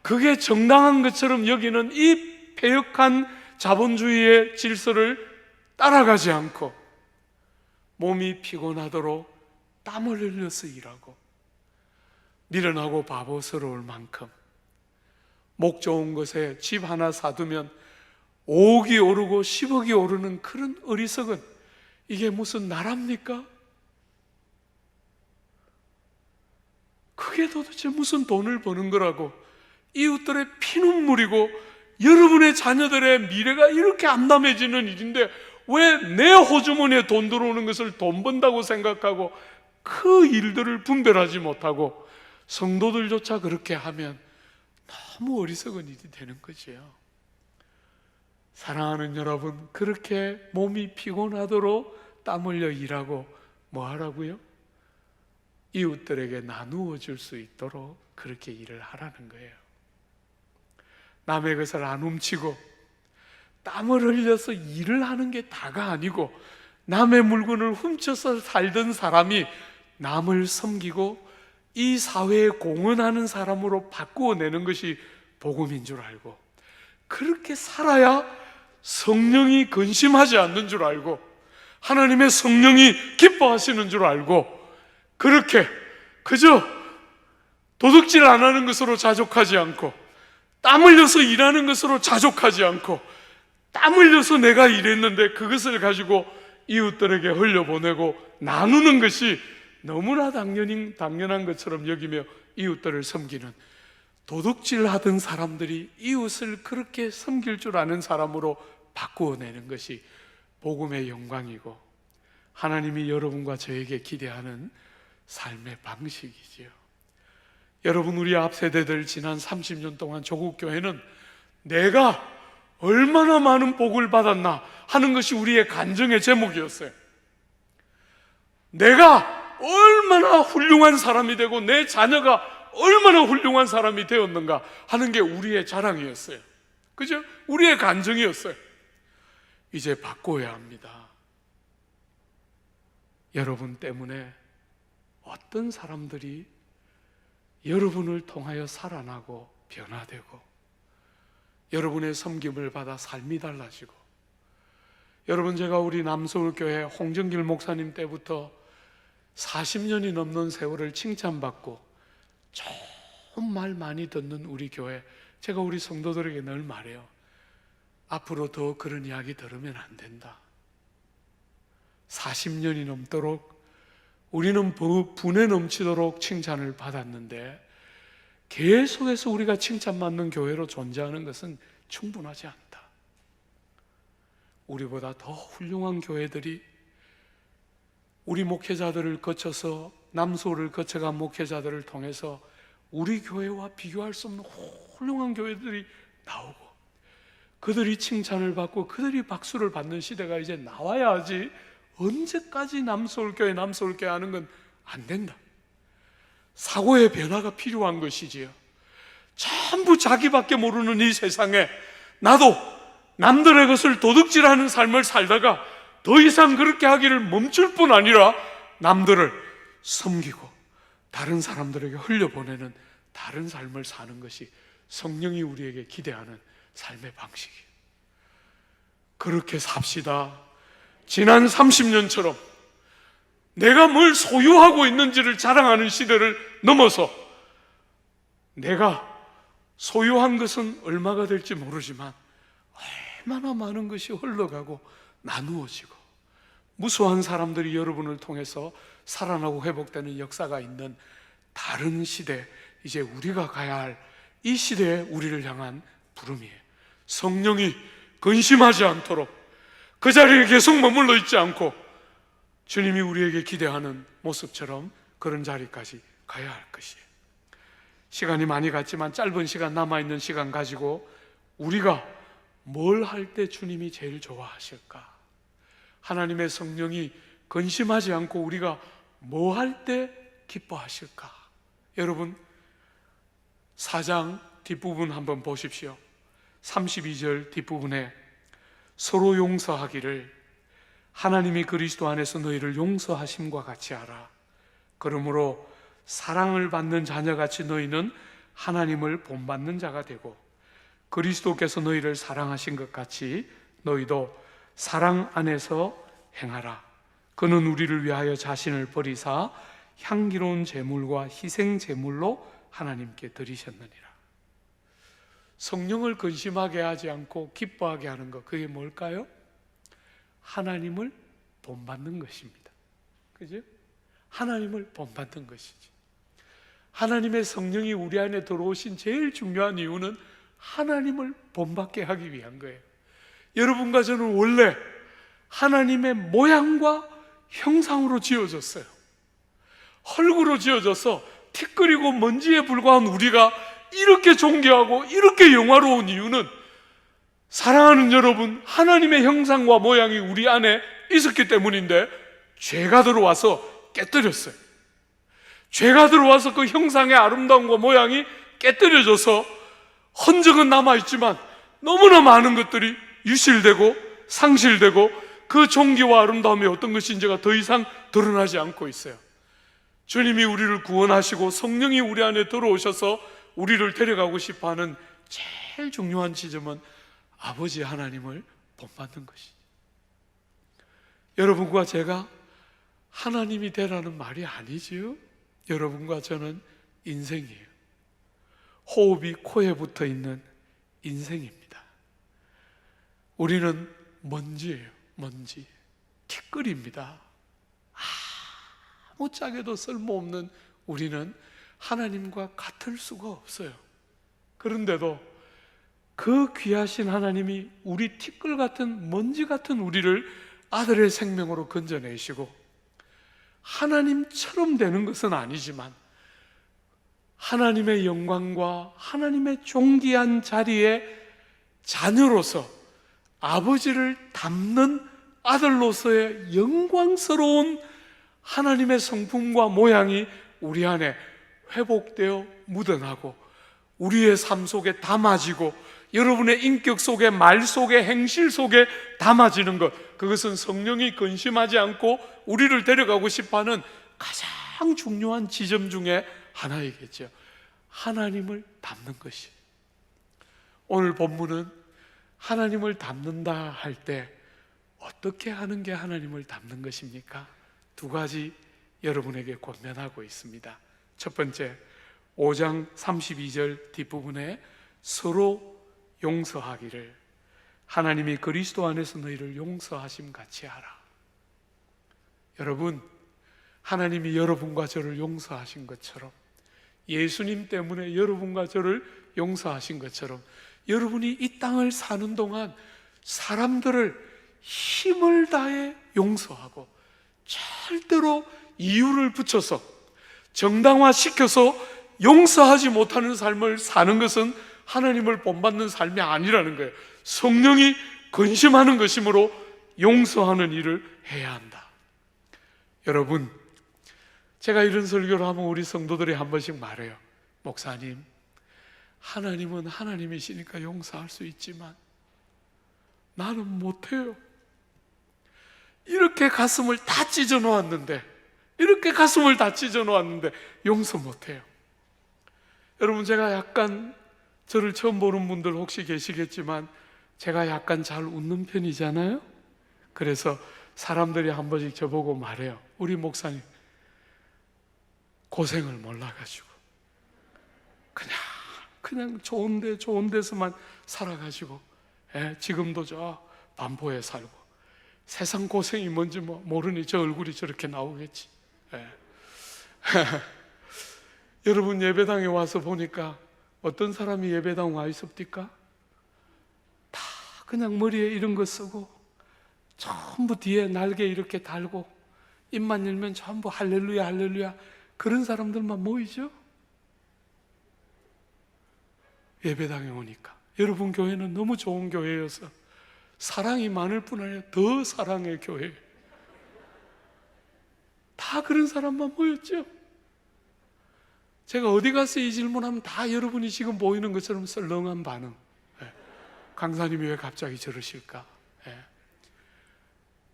그게 정당한 것처럼 여기는 이 패역한 자본주의의 질서를 따라가지 않고 몸이 피곤하도록 땀을 흘려서 일하고 미련하고 바보스러울 만큼 목 좋은 것에 집 하나 사두면 5억이 오르고 10억이 오르는 그런 어리석은, 이게 무슨 나라입니까? 그게 도대체 무슨 돈을 버는 거라고? 이웃들의 피눈물이고 여러분의 자녀들의 미래가 이렇게 암담해지는 일인데 왜 내 호주머니에 돈 들어오는 것을 돈 번다고 생각하고 그 일들을 분별하지 못하고 성도들조차 그렇게 하면 너무 어리석은 일이 되는 거지요. 사랑하는 여러분, 그렇게 몸이 피곤하도록 땀 흘려 일하고 뭐 하라고요? 이웃들에게 나누어 줄 수 있도록 그렇게 일을 하라는 거예요. 남의 것을 안 훔치고 땀을 흘려서 일을 하는 게 다가 아니고 남의 물건을 훔쳐서 살던 사람이 남을 섬기고 이 사회에 공헌하는 사람으로 바꾸어내는 것이 복음인 줄 알고, 그렇게 살아야 성령이 근심하지 않는 줄 알고 하나님의 성령이 기뻐하시는 줄 알고, 그렇게 그저 도둑질 안 하는 것으로 자족하지 않고 땀 흘려서 일하는 것으로 자족하지 않고 땀 흘려서 내가 일했는데 그것을 가지고 이웃들에게 흘려보내고 나누는 것이 너무나 당연한 것처럼 여기며 이웃들을 섬기는, 도둑질 하던 사람들이 이웃을 그렇게 섬길 줄 아는 사람으로 바꾸어내는 것이 복음의 영광이고 하나님이 여러분과 저에게 기대하는 삶의 방식이지요. 여러분, 우리 앞 세대들 지난 30년 동안 조국 교회는 내가 얼마나 많은 복을 받았나 하는 것이 우리의 간증의 제목이었어요. 내가 얼마나 훌륭한 사람이 되고 내 자녀가 얼마나 훌륭한 사람이 되었는가 하는 게 우리의 자랑이었어요. 그죠? 우리의 간증이었어요. 이제 바꿔야 합니다. 여러분 때문에 어떤 사람들이 여러분을 통하여 살아나고 변화되고 여러분의 섬김을 받아 삶이 달라지고, 여러분, 제가 우리 남서울교회 홍정길 목사님 때부터 40년이 넘는 세월을 칭찬받고 정말 많이 듣는 우리 교회, 제가 우리 성도들에게 늘 말해요. 앞으로 더 그런 이야기 들으면 안 된다. 40년이 넘도록 우리는 분에 넘치도록 칭찬을 받았는데 계속해서 우리가 칭찬받는 교회로 존재하는 것은 충분하지 않다. 우리보다 더 훌륭한 교회들이 우리 목회자들을 거쳐서, 남소를 거쳐간 목회자들을 통해서 우리 교회와 비교할 수 없는 훌륭한 교회들이 나오고 그들이 칭찬을 받고 그들이 박수를 받는 시대가 이제 나와야 하지, 언제까지 남서울교회 하는 건 안 된다. 사고의 변화가 필요한 것이지요. 전부 자기밖에 모르는 이 세상에 나도 남들의 것을 도둑질하는 삶을 살다가 더 이상 그렇게 하기를 멈출 뿐 아니라 남들을 섬기고 다른 사람들에게 흘려보내는 다른 삶을 사는 것이 성령이 우리에게 기대하는 삶의 방식이에요. 그렇게 삽시다. 지난 30년처럼 내가 뭘 소유하고 있는지를 자랑하는 시대를 넘어서 내가 소유한 것은 얼마가 될지 모르지만 얼마나 많은 것이 흘러가고 나누어지고 무수한 사람들이 여러분을 통해서 살아나고 회복되는 역사가 있는 다른 시대, 이제 우리가 가야 할 이 시대에 우리를 향한 부름이에요. 성령이 근심하지 않도록 그 자리에 계속 머물러 있지 않고 주님이 우리에게 기대하는 모습처럼 그런 자리까지 가야 할 것이에요. 시간이 많이 갔지만 짧은 시간, 남아있는 시간 가지고 우리가 뭘 할 때 주님이 제일 좋아하실까? 하나님의 성령이 근심하지 않고 우리가 뭐 할 때 기뻐하실까? 여러분 4장 뒷부분 한번 보십시오. 32절 뒷부분에 서로 용서하기를 하나님이 그리스도 안에서 너희를 용서하심과 같이 하라. 그러므로 사랑을 받는 자녀같이 너희는 하나님을 본받는 자가 되고 그리스도께서 너희를 사랑하신 것 같이 너희도 사랑 안에서 행하라. 그는 우리를 위하여 자신을 버리사 향기로운 제물과 희생 제물로 하나님께 드리셨느니라. 성령을 근심하게 하지 않고 기뻐하게 하는 것, 그게 뭘까요? 하나님을 본받는 것입니다. 그죠? 하나님을 본받는 것이지. 하나님의 성령이 우리 안에 들어오신 제일 중요한 이유는 하나님을 본받게 하기 위한 거예요. 여러분과 저는 원래 하나님의 모양과 형상으로 지어졌어요. 헐구로 지어져서 티끌이고 먼지에 불과한 우리가 이렇게 존귀하고 이렇게 영화로운 이유는 사랑하는 여러분, 하나님의 형상과 모양이 우리 안에 있었기 때문인데 죄가 들어와서 깨뜨렸어요. 죄가 들어와서 그 형상의 아름다움과 모양이 깨뜨려져서 흔적은 남아있지만 너무나 많은 것들이 유실되고 상실되고 그 존귀와 아름다움이 어떤 것인지가 더 이상 드러나지 않고 있어요. 주님이 우리를 구원하시고 성령이 우리 안에 들어오셔서 우리를 데려가고 싶어하는 제일 중요한 지점은 아버지 하나님을 본받는 것이죠. 여러분과 제가 하나님이 되라는 말이 아니지요. 여러분과 저는 인생이에요. 호흡이 코에 붙어 있는 인생입니다. 우리는 먼지예요. 먼지, 티끌입니다. 아무 짝에도 쓸모없는 우리는 하나님과 같을 수가 없어요. 그런데도 그 귀하신 하나님이 우리 티끌 같은 먼지 같은 우리를 아들의 생명으로 건져내시고 하나님처럼 되는 것은 아니지만 하나님의 영광과 하나님의 존귀한 자리에 자녀로서 아버지를 닮는 아들로서의 영광스러운 하나님의 성품과 모양이 우리 안에 회복되어 묻어나고 우리의 삶 속에 담아지고 여러분의 인격 속에, 말 속에, 행실 속에 담아지는 것, 그것은 성령이 근심하지 않고 우리를 데려가고 싶어하는 가장 중요한 지점 중에 하나이겠죠. 하나님을 닮는 것이. 오늘 본문은 하나님을 닮는다 할 때 어떻게 하는 게 하나님을 닮는 것입니까? 두 가지 여러분에게 권면하고 있습니다. 첫 번째, 5장 32절 뒷부분에 서로 용서하기를 하나님이 그리스도 안에서 너희를 용서하심 같이 하라. 여러분, 하나님이 여러분과 저를 용서하신 것처럼, 예수님 때문에 여러분과 저를 용서하신 것처럼 여러분이 이 땅을 사는 동안 사람들을 힘을 다해 용서하고 절대로 이유를 붙여서 정당화시켜서 용서하지 못하는 삶을 사는 것은 하나님을 본받는 삶이 아니라는 거예요. 성령이 근심하는 것이므로 용서하는 일을 해야 한다. 여러분, 제가 이런 설교를 하면 우리 성도들이 한 번씩 말해요. 목사님, 하나님은 하나님이시니까 용서할 수 있지만 나는 못해요. 이렇게 가슴을 다 찢어 놓았는데, 이렇게 가슴을 다 찢어 놓았는데 용서 못해요. 여러분, 제가 약간, 저를 처음 보는 분들 혹시 계시겠지만 제가 약간 잘 웃는 편이잖아요. 그래서 사람들이 한 번씩 저보고 말해요. 우리 목사님 고생을 몰라가지고 그냥 좋은 데서만 살아가지고, 지금도 저 반포에 살고 세상 고생이 뭔지 모르니 저 얼굴이 저렇게 나오겠지. 여러분, 예배당에 와서 보니까 어떤 사람이 예배당 와 있습니까? 다 그냥 머리에 이런 거 쓰고 전부 뒤에 날개 이렇게 달고 입만 열면 전부 할렐루야 할렐루야 그런 사람들만 모이죠. 예배당에 오니까 여러분 교회는 너무 좋은 교회여서 사랑이 많을 뿐 아니라 더 사랑의 교회. 다 그런 사람만 모였죠. 제가 어디 가서 이 질문하면 다 여러분이 지금 보이는 것처럼 썰렁한 반응. 강사님이 왜 갑자기 저러실까?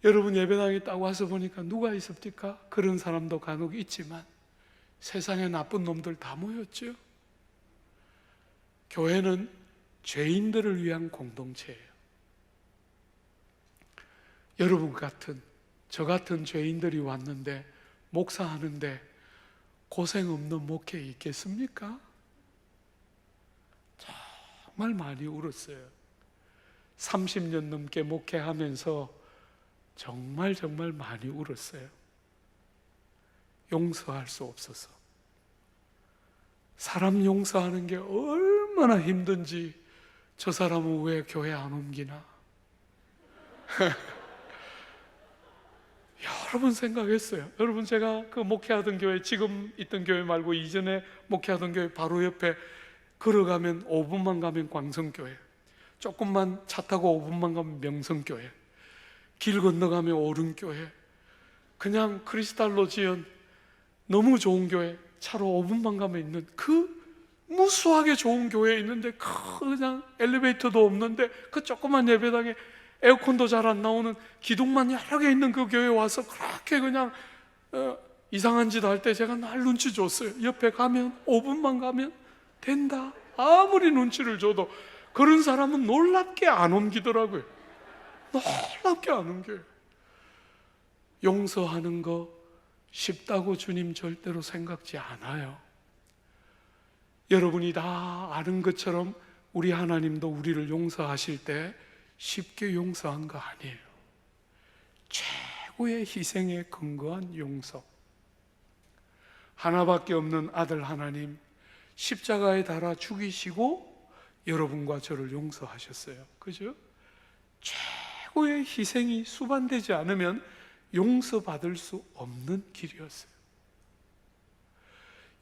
여러분 예배당에 딱 와서 보니까 누가 있습니까? 그런 사람도 간혹 있지만 세상에 나쁜 놈들 다 모였죠. 교회는 죄인들을 위한 공동체예요. 여러분 같은, 저 같은 죄인들이 왔는데 목사하는데 고생 없는 목회 있겠습니까? 정말 많이 울었어요. 30년 넘게 목회하면서 정말 많이 울었어요. 용서할 수 없어서. 사람 용서하는 게 얼마나 힘든지 저 사람은 왜 교회 안 옮기나? 여러 번 생각했어요. 여러분 제가 그 목회하던 교회, 지금 있던 교회 말고 이전에 목회하던 교회 바로 옆에 걸어가면 5분만 가면 광성교회, 조금만 차 타고 5분만 가면 명성교회, 길 건너가면 오른교회, 그냥 크리스탈로 지은 너무 좋은 교회, 차로 5분만 가면 있는 그 무수하게 좋은 교회에 있는데 그냥 엘리베이터도 없는데 그 조그만 예배당에 에어컨도 잘 안 나오는 기둥만 여러 개 있는 그 교회에 와서 그렇게 그냥 이상한 짓 할 때 제가 날 눈치 줬어요. 옆에 가면 5분만 가면 된다. 아무리 눈치를 줘도 그런 사람은 놀랍게 안 옮기더라고요. 놀랍게 안 옮겨요. 용서하는 거 쉽다고 주님 절대로 생각지 않아요. 여러분이 다 아는 것처럼 우리 하나님도 우리를 용서하실 때 쉽게 용서한 거 아니에요. 최고의 희생에 근거한 용서. 하나밖에 없는 아들 하나님 십자가에 달아 죽이시고 여러분과 저를 용서하셨어요. 그죠? 최고의 희생이 수반되지 않으면 용서받을 수 없는 길이었어요.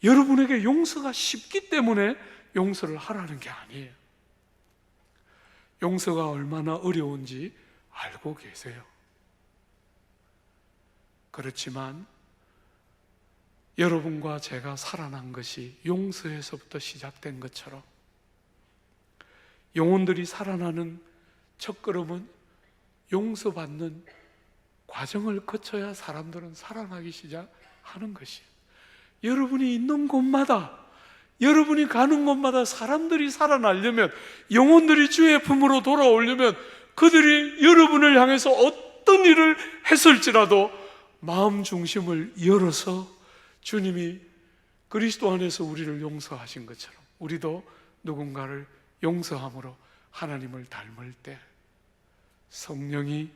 여러분에게 용서가 쉽기 때문에 용서를 하라는 게 아니에요. 용서가 얼마나 어려운지 알고 계세요. 그렇지만 여러분과 제가 살아난 것이 용서에서부터 시작된 것처럼 영혼들이 살아나는 첫걸음은 용서받는 과정을 거쳐야 사람들은 살아나기 시작하는 것이에요. 여러분이 있는 곳마다, 여러분이 가는 곳마다 사람들이 살아나려면, 영혼들이 주의 품으로 돌아오려면 그들이 여러분을 향해서 어떤 일을 했을지라도 마음 중심을 열어서 주님이 그리스도 안에서 우리를 용서하신 것처럼 우리도 누군가를 용서함으로 하나님을 닮을 때 성령이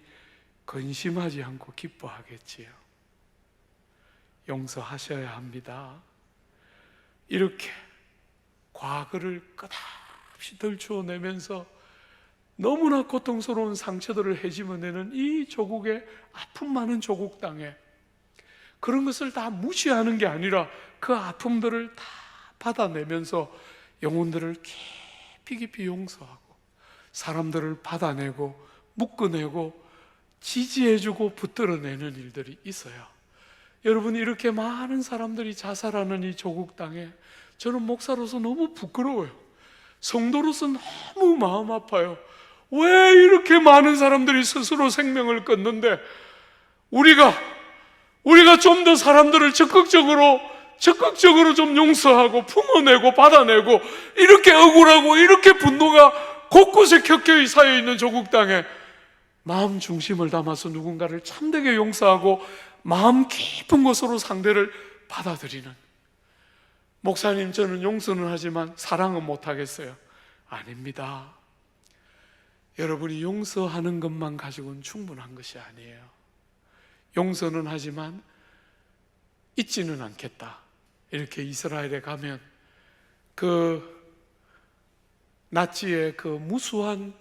근심하지 않고 기뻐하겠지요. 용서하셔야 합니다. 이렇게 과거를 끝없이 덜추어내면서 너무나 고통스러운 상처들을 헤집어내는 이 조국의 아픔 많은 조국 땅에 그런 것을 다 무시하는 게 아니라 그 아픔들을 다 받아내면서 영혼들을 깊이 용서하고 사람들을 받아내고 묶어내고 지지해주고 붙들어내는 일들이 있어요. 여러분, 이렇게 많은 사람들이 자살하는 이 조국 땅에 저는 목사로서 너무 부끄러워요. 성도로서 너무 마음 아파요. 왜 이렇게 많은 사람들이 스스로 생명을 끊는데 우리가 좀 더 사람들을 적극적으로 좀 용서하고 품어내고 받아내고 이렇게 억울하고 이렇게 분노가 곳곳에 켜켜이 쌓여있는 조국 땅에 마음 중심을 담아서 누군가를 참되게 용서하고 마음 깊은 곳으로 상대를 받아들이는, 목사님 저는 용서는 하지만 사랑은 못하겠어요. 아닙니다. 여러분이 용서하는 것만 가지고는 충분한 것이 아니에요. 용서는 하지만 잊지는 않겠다. 이렇게 이스라엘에 가면 그 나치의 그 무수한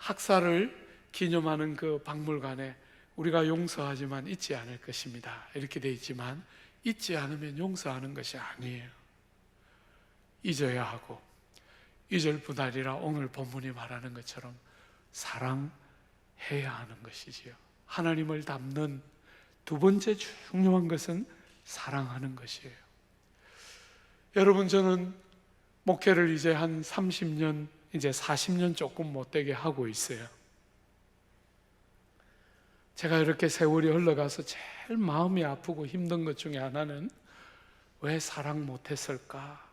학살을 기념하는 그 박물관에 우리가 용서하지만 잊지 않을 것입니다 이렇게 되어 있지만, 잊지 않으면 용서하는 것이 아니에요. 잊어야 하고, 잊을 뿐 아니라 오늘 본문이 말하는 것처럼 사랑해야 하는 것이지요. 하나님을 닮는 두 번째 중요한 것은 사랑하는 것이에요. 여러분, 저는 목회를 이제 한 30년, 이제 40년 조금 못되게 하고 있어요. 제가 이렇게 세월이 흘러가서 제일 마음이 아프고 힘든 것 중에 하나는, 왜 사랑 못했을까?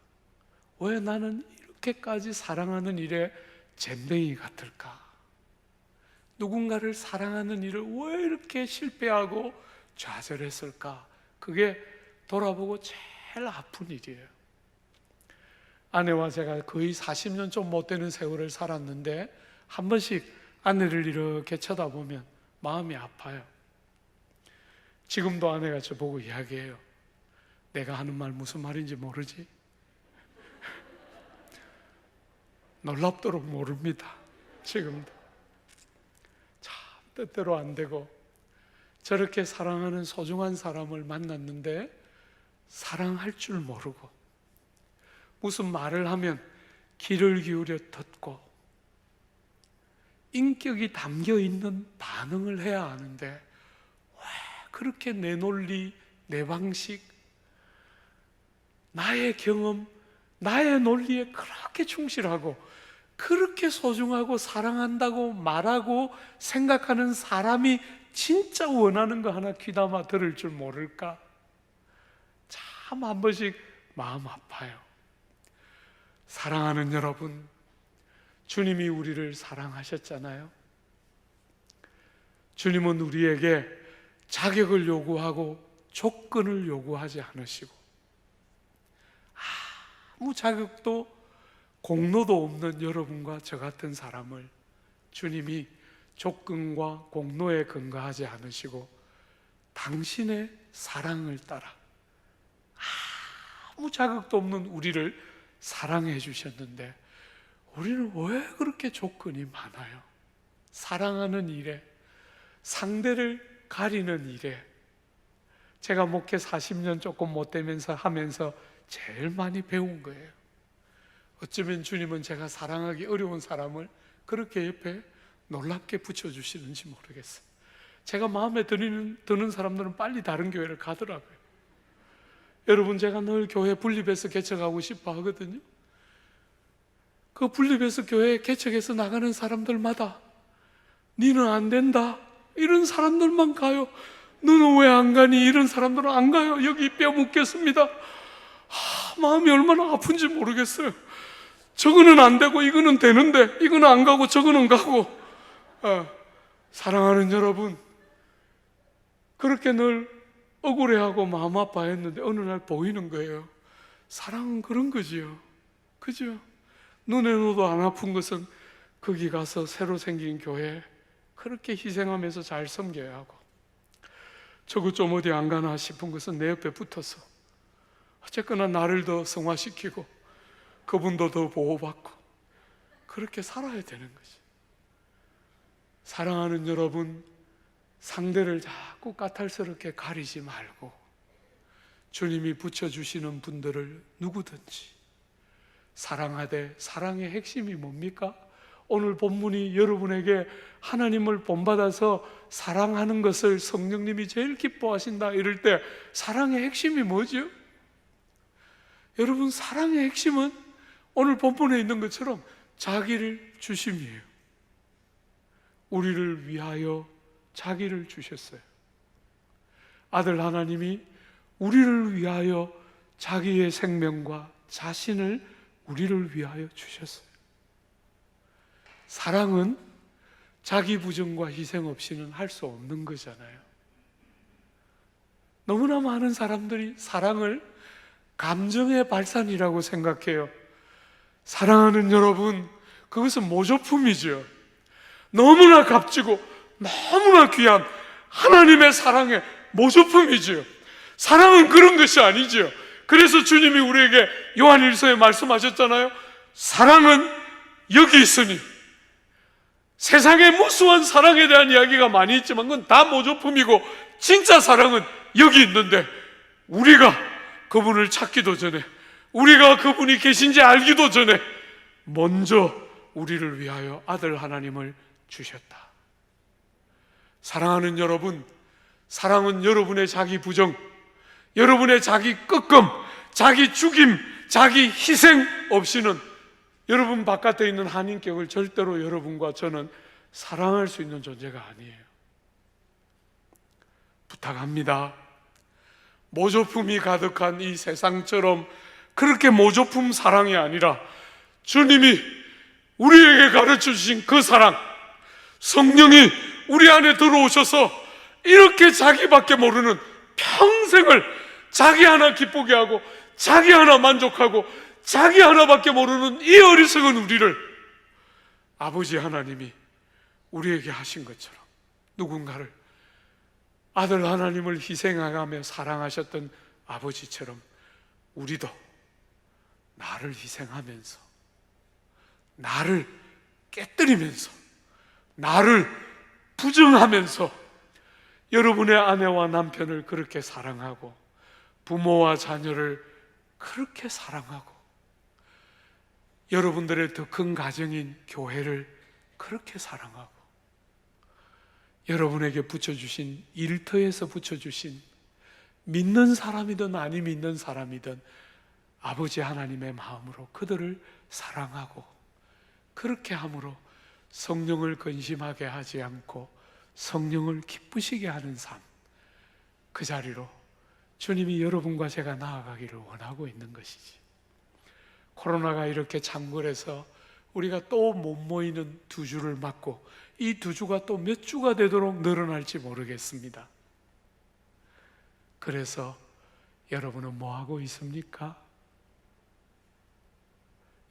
왜 나는 이렇게까지 사랑하는 일에 젬병이 같을까? 누군가를 사랑하는 일을 왜 이렇게 실패하고 좌절했을까? 그게 돌아보고 제일 아픈 일이에요. 아내와 제가 거의 40년 좀 못 되는 세월을 살았는데, 한 번씩 아내를 이렇게 쳐다보면 마음이 아파요. 지금도 아내가 저보고 이야기해요. 내가 하는 말 무슨 말인지 모르지? 놀랍도록 모릅니다. 지금도 참 뜻대로 안 되고, 저렇게 사랑하는 소중한 사람을 만났는데 사랑할 줄 모르고, 무슨 말을 하면 귀를 기울여 듣고 인격이 담겨있는 반응을 해야 하는데, 왜 그렇게 내 논리, 내 방식, 나의 경험, 나의 논리에 그렇게 충실하고 그렇게 소중하고 사랑한다고 말하고 생각하는 사람이 진짜 원하는 거 하나 귀담아 들을 줄 모를까? 참 한 번씩 마음 아파요. 사랑하는 여러분, 주님이 우리를 사랑하셨잖아요. 주님은 우리에게 자격을 요구하고 조건을 요구하지 않으시고, 아무 자격도 공로도 없는 여러분과 저 같은 사람을 주님이 조건과 공로에 근거하지 않으시고 당신의 사랑을 따라 아무 자격도 없는 우리를 사랑해 주셨는데, 우리는 왜 그렇게 조건이 많아요? 사랑하는 일에, 상대를 가리는 일에. 제가 목회 40년 조금 못 되면서 하면서 제일 많이 배운 거예요. 어쩌면 주님은 제가 사랑하기 어려운 사람을 그렇게 옆에 놀랍게 붙여주시는지 모르겠어요. 제가 마음에 드는 사람들은 빨리 다른 교회를 가더라고요. 여러분, 제가 늘 교회 분립해서 개척하고 싶어 하거든요. 그 분립해서 교회 개척해서 나가는 사람들마다 니는 안 된다, 이런 사람들만 가요. 너는 왜 안 가니? 이런 사람들은 안 가요. 여기 뼈 묻겠습니다. 마음이 얼마나 아픈지 모르겠어요. 저거는 안 되고 이거는 되는데, 이거는 안 가고 저거는 가고. 사랑하는 여러분, 그렇게 늘 억울해하고 마음 아파했는데 어느 날 보이는 거예요. 사랑은 그런 거지요. 그죠? 눈에 넣어도 안 아픈 것은 거기 가서 새로 생긴 교회 그렇게 희생하면서 잘 섬겨야 하고, 저거 좀 어디 안 가나 싶은 것은 내 옆에 붙어서 어쨌거나 나를 더 성화시키고 그분도 더 보호받고 그렇게 살아야 되는 거지. 사랑하는 여러분, 상대를 자꾸 까탈스럽게 가리지 말고 주님이 붙여주시는 분들을 누구든지 사랑하되, 사랑의 핵심이 뭡니까? 오늘 본문이 여러분에게 하나님을 본받아서 사랑하는 것을 성령님이 제일 기뻐하신다 이럴 때 사랑의 핵심이 뭐죠? 여러분, 사랑의 핵심은 오늘 본문에 있는 것처럼 자기를 주심이에요. 우리를 위하여 자기를 주셨어요. 아들 하나님이 우리를 위하여 자기의 생명과 자신을 우리를 위하여 주셨어요. 사랑은 자기 부정과 희생 없이는 할 수 없는 거잖아요. 너무나 많은 사람들이 사랑을 감정의 발산이라고 생각해요. 사랑하는 여러분, 그것은 모조품이죠. 너무나 값지고 너무나 귀한 하나님의 사랑의 모조품이죠. 사랑은 그런 것이 아니죠. 그래서 주님이 우리에게 요한일서에 말씀하셨잖아요. 사랑은 여기 있으니 세상에 무수한 사랑에 대한 이야기가 많이 있지만 그건 다 모조품이고 진짜 사랑은 여기 있는데, 우리가 그분을 찾기도 전에, 우리가 그분이 계신지 알기도 전에 먼저 우리를 위하여 아들 하나님을 주셨다. 사랑하는 여러분, 사랑은 여러분의 자기 부정, 여러분의 자기 끄끔, 자기 죽임, 자기 희생 없이는 여러분 바깥에 있는 한인격을 절대로 여러분과 저는 사랑할 수 있는 존재가 아니에요. 부탁합니다. 모조품이 가득한 이 세상처럼 그렇게 모조품 사랑이 아니라 주님이 우리에게 가르쳐 주신 그 사랑, 성령이 우리 안에 들어오셔서 이렇게 자기밖에 모르는 평생을 자기 하나 기쁘게 하고 자기 하나 만족하고 자기 하나밖에 모르는 이 어리석은 우리를 아버지 하나님이 우리에게 하신 것처럼, 누군가를 아들 하나님을 희생하며 사랑하셨던 아버지처럼 우리도 나를 희생하면서, 나를 깨뜨리면서, 나를 부정하면서 여러분의 아내와 남편을 그렇게 사랑하고 부모와 자녀를 그렇게 사랑하고 여러분들의 더 큰 가정인 교회를 그렇게 사랑하고 여러분에게 붙여주신, 일터에서 붙여주신, 믿는 사람이든 아니 믿는 사람이든 아버지 하나님의 마음으로 그들을 사랑하고, 그렇게 함으로 성령을 근심하게 하지 않고 성령을 기쁘시게 하는 삶, 그 자리로 주님이 여러분과 제가 나아가기를 원하고 있는 것이지. 코로나가 이렇게 창궐해서 우리가 또 못 모이는 2주를 맞고 이 2주가 또 몇 주가 되도록 늘어날지 모르겠습니다. 그래서 여러분은 뭐 하고 있습니까?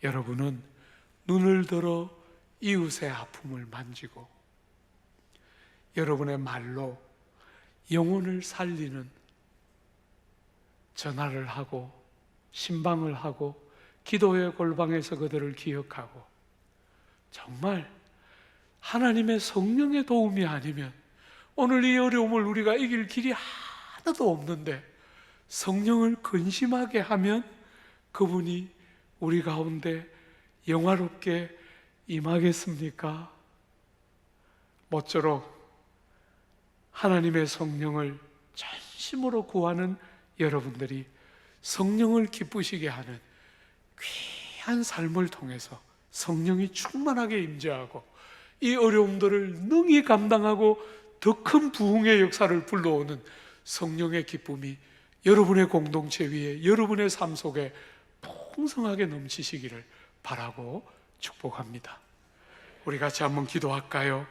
여러분은 눈을 들어 이웃의 아픔을 만지고 여러분의 말로 영혼을 살리는 전화를 하고 신방을 하고 기도의 골방에서 그들을 기억하고, 정말 하나님의 성령의 도움이 아니면 오늘 이 어려움을 우리가 이길 길이 하나도 없는데, 성령을 근심하게 하면 그분이 우리 가운데 영화롭게 임하겠습니까? 모쪼록 하나님의 성령을 전심으로 구하는 여러분들이 성령을 기쁘시게 하는 귀한 삶을 통해서 성령이 충만하게 임재하고 이 어려움들을 능히 감당하고 더 큰 부흥의 역사를 불러오는 성령의 기쁨이 여러분의 공동체 위에, 여러분의 삶 속에 풍성하게 넘치시기를 바라고 축복합니다. 우리 같이 한번 기도할까요?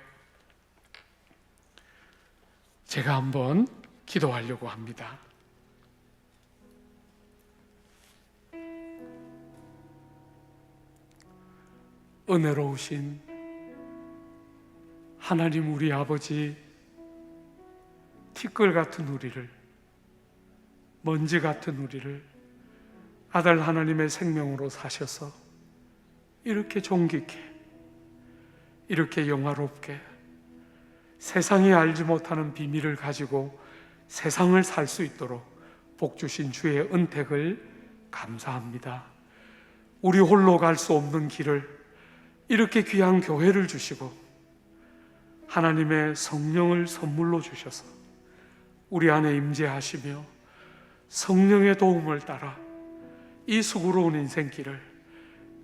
제가 한번 기도하려고 합니다. 은혜로우신 하나님 우리 아버지, 티끌 같은 우리를, 먼지 같은 우리를 아들 하나님의 생명으로 사셔서 이렇게 존귀케, 이렇게 영화롭게 세상이 알지 못하는 비밀을 가지고 세상을 살 수 있도록 복 주신 주의 은택을 감사합니다. 우리 홀로 갈 수 없는 길을 이렇게 귀한 교회를 주시고 하나님의 성령을 선물로 주셔서 우리 안에 임재하시며 성령의 도움을 따라 이 수고로운 인생길을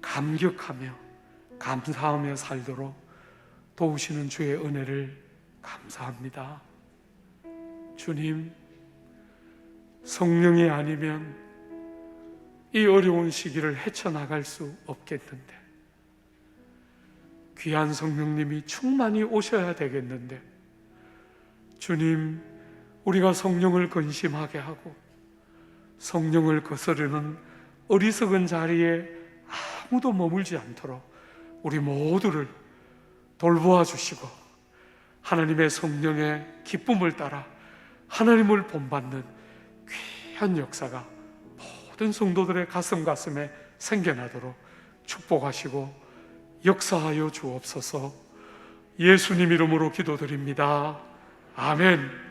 감격하며 감사하며 살도록 도우시는 주의 은혜를 감사합니다. 주님, 성령이 아니면 이 어려운 시기를 헤쳐나갈 수 없겠는데, 귀한 성령님이 충만히 오셔야 되겠는데, 주님, 우리가 성령을 근심하게 하고 성령을 거스르는 어리석은 자리에 아무도 머물지 않도록 우리 모두를 돌보아 주시고 하나님의 성령의 기쁨을 따라 하나님을 본받는 귀한 역사가 모든 성도들의 가슴에 생겨나도록 축복하시고 역사하여 주옵소서. 예수님 이름으로 기도드립니다. 아멘.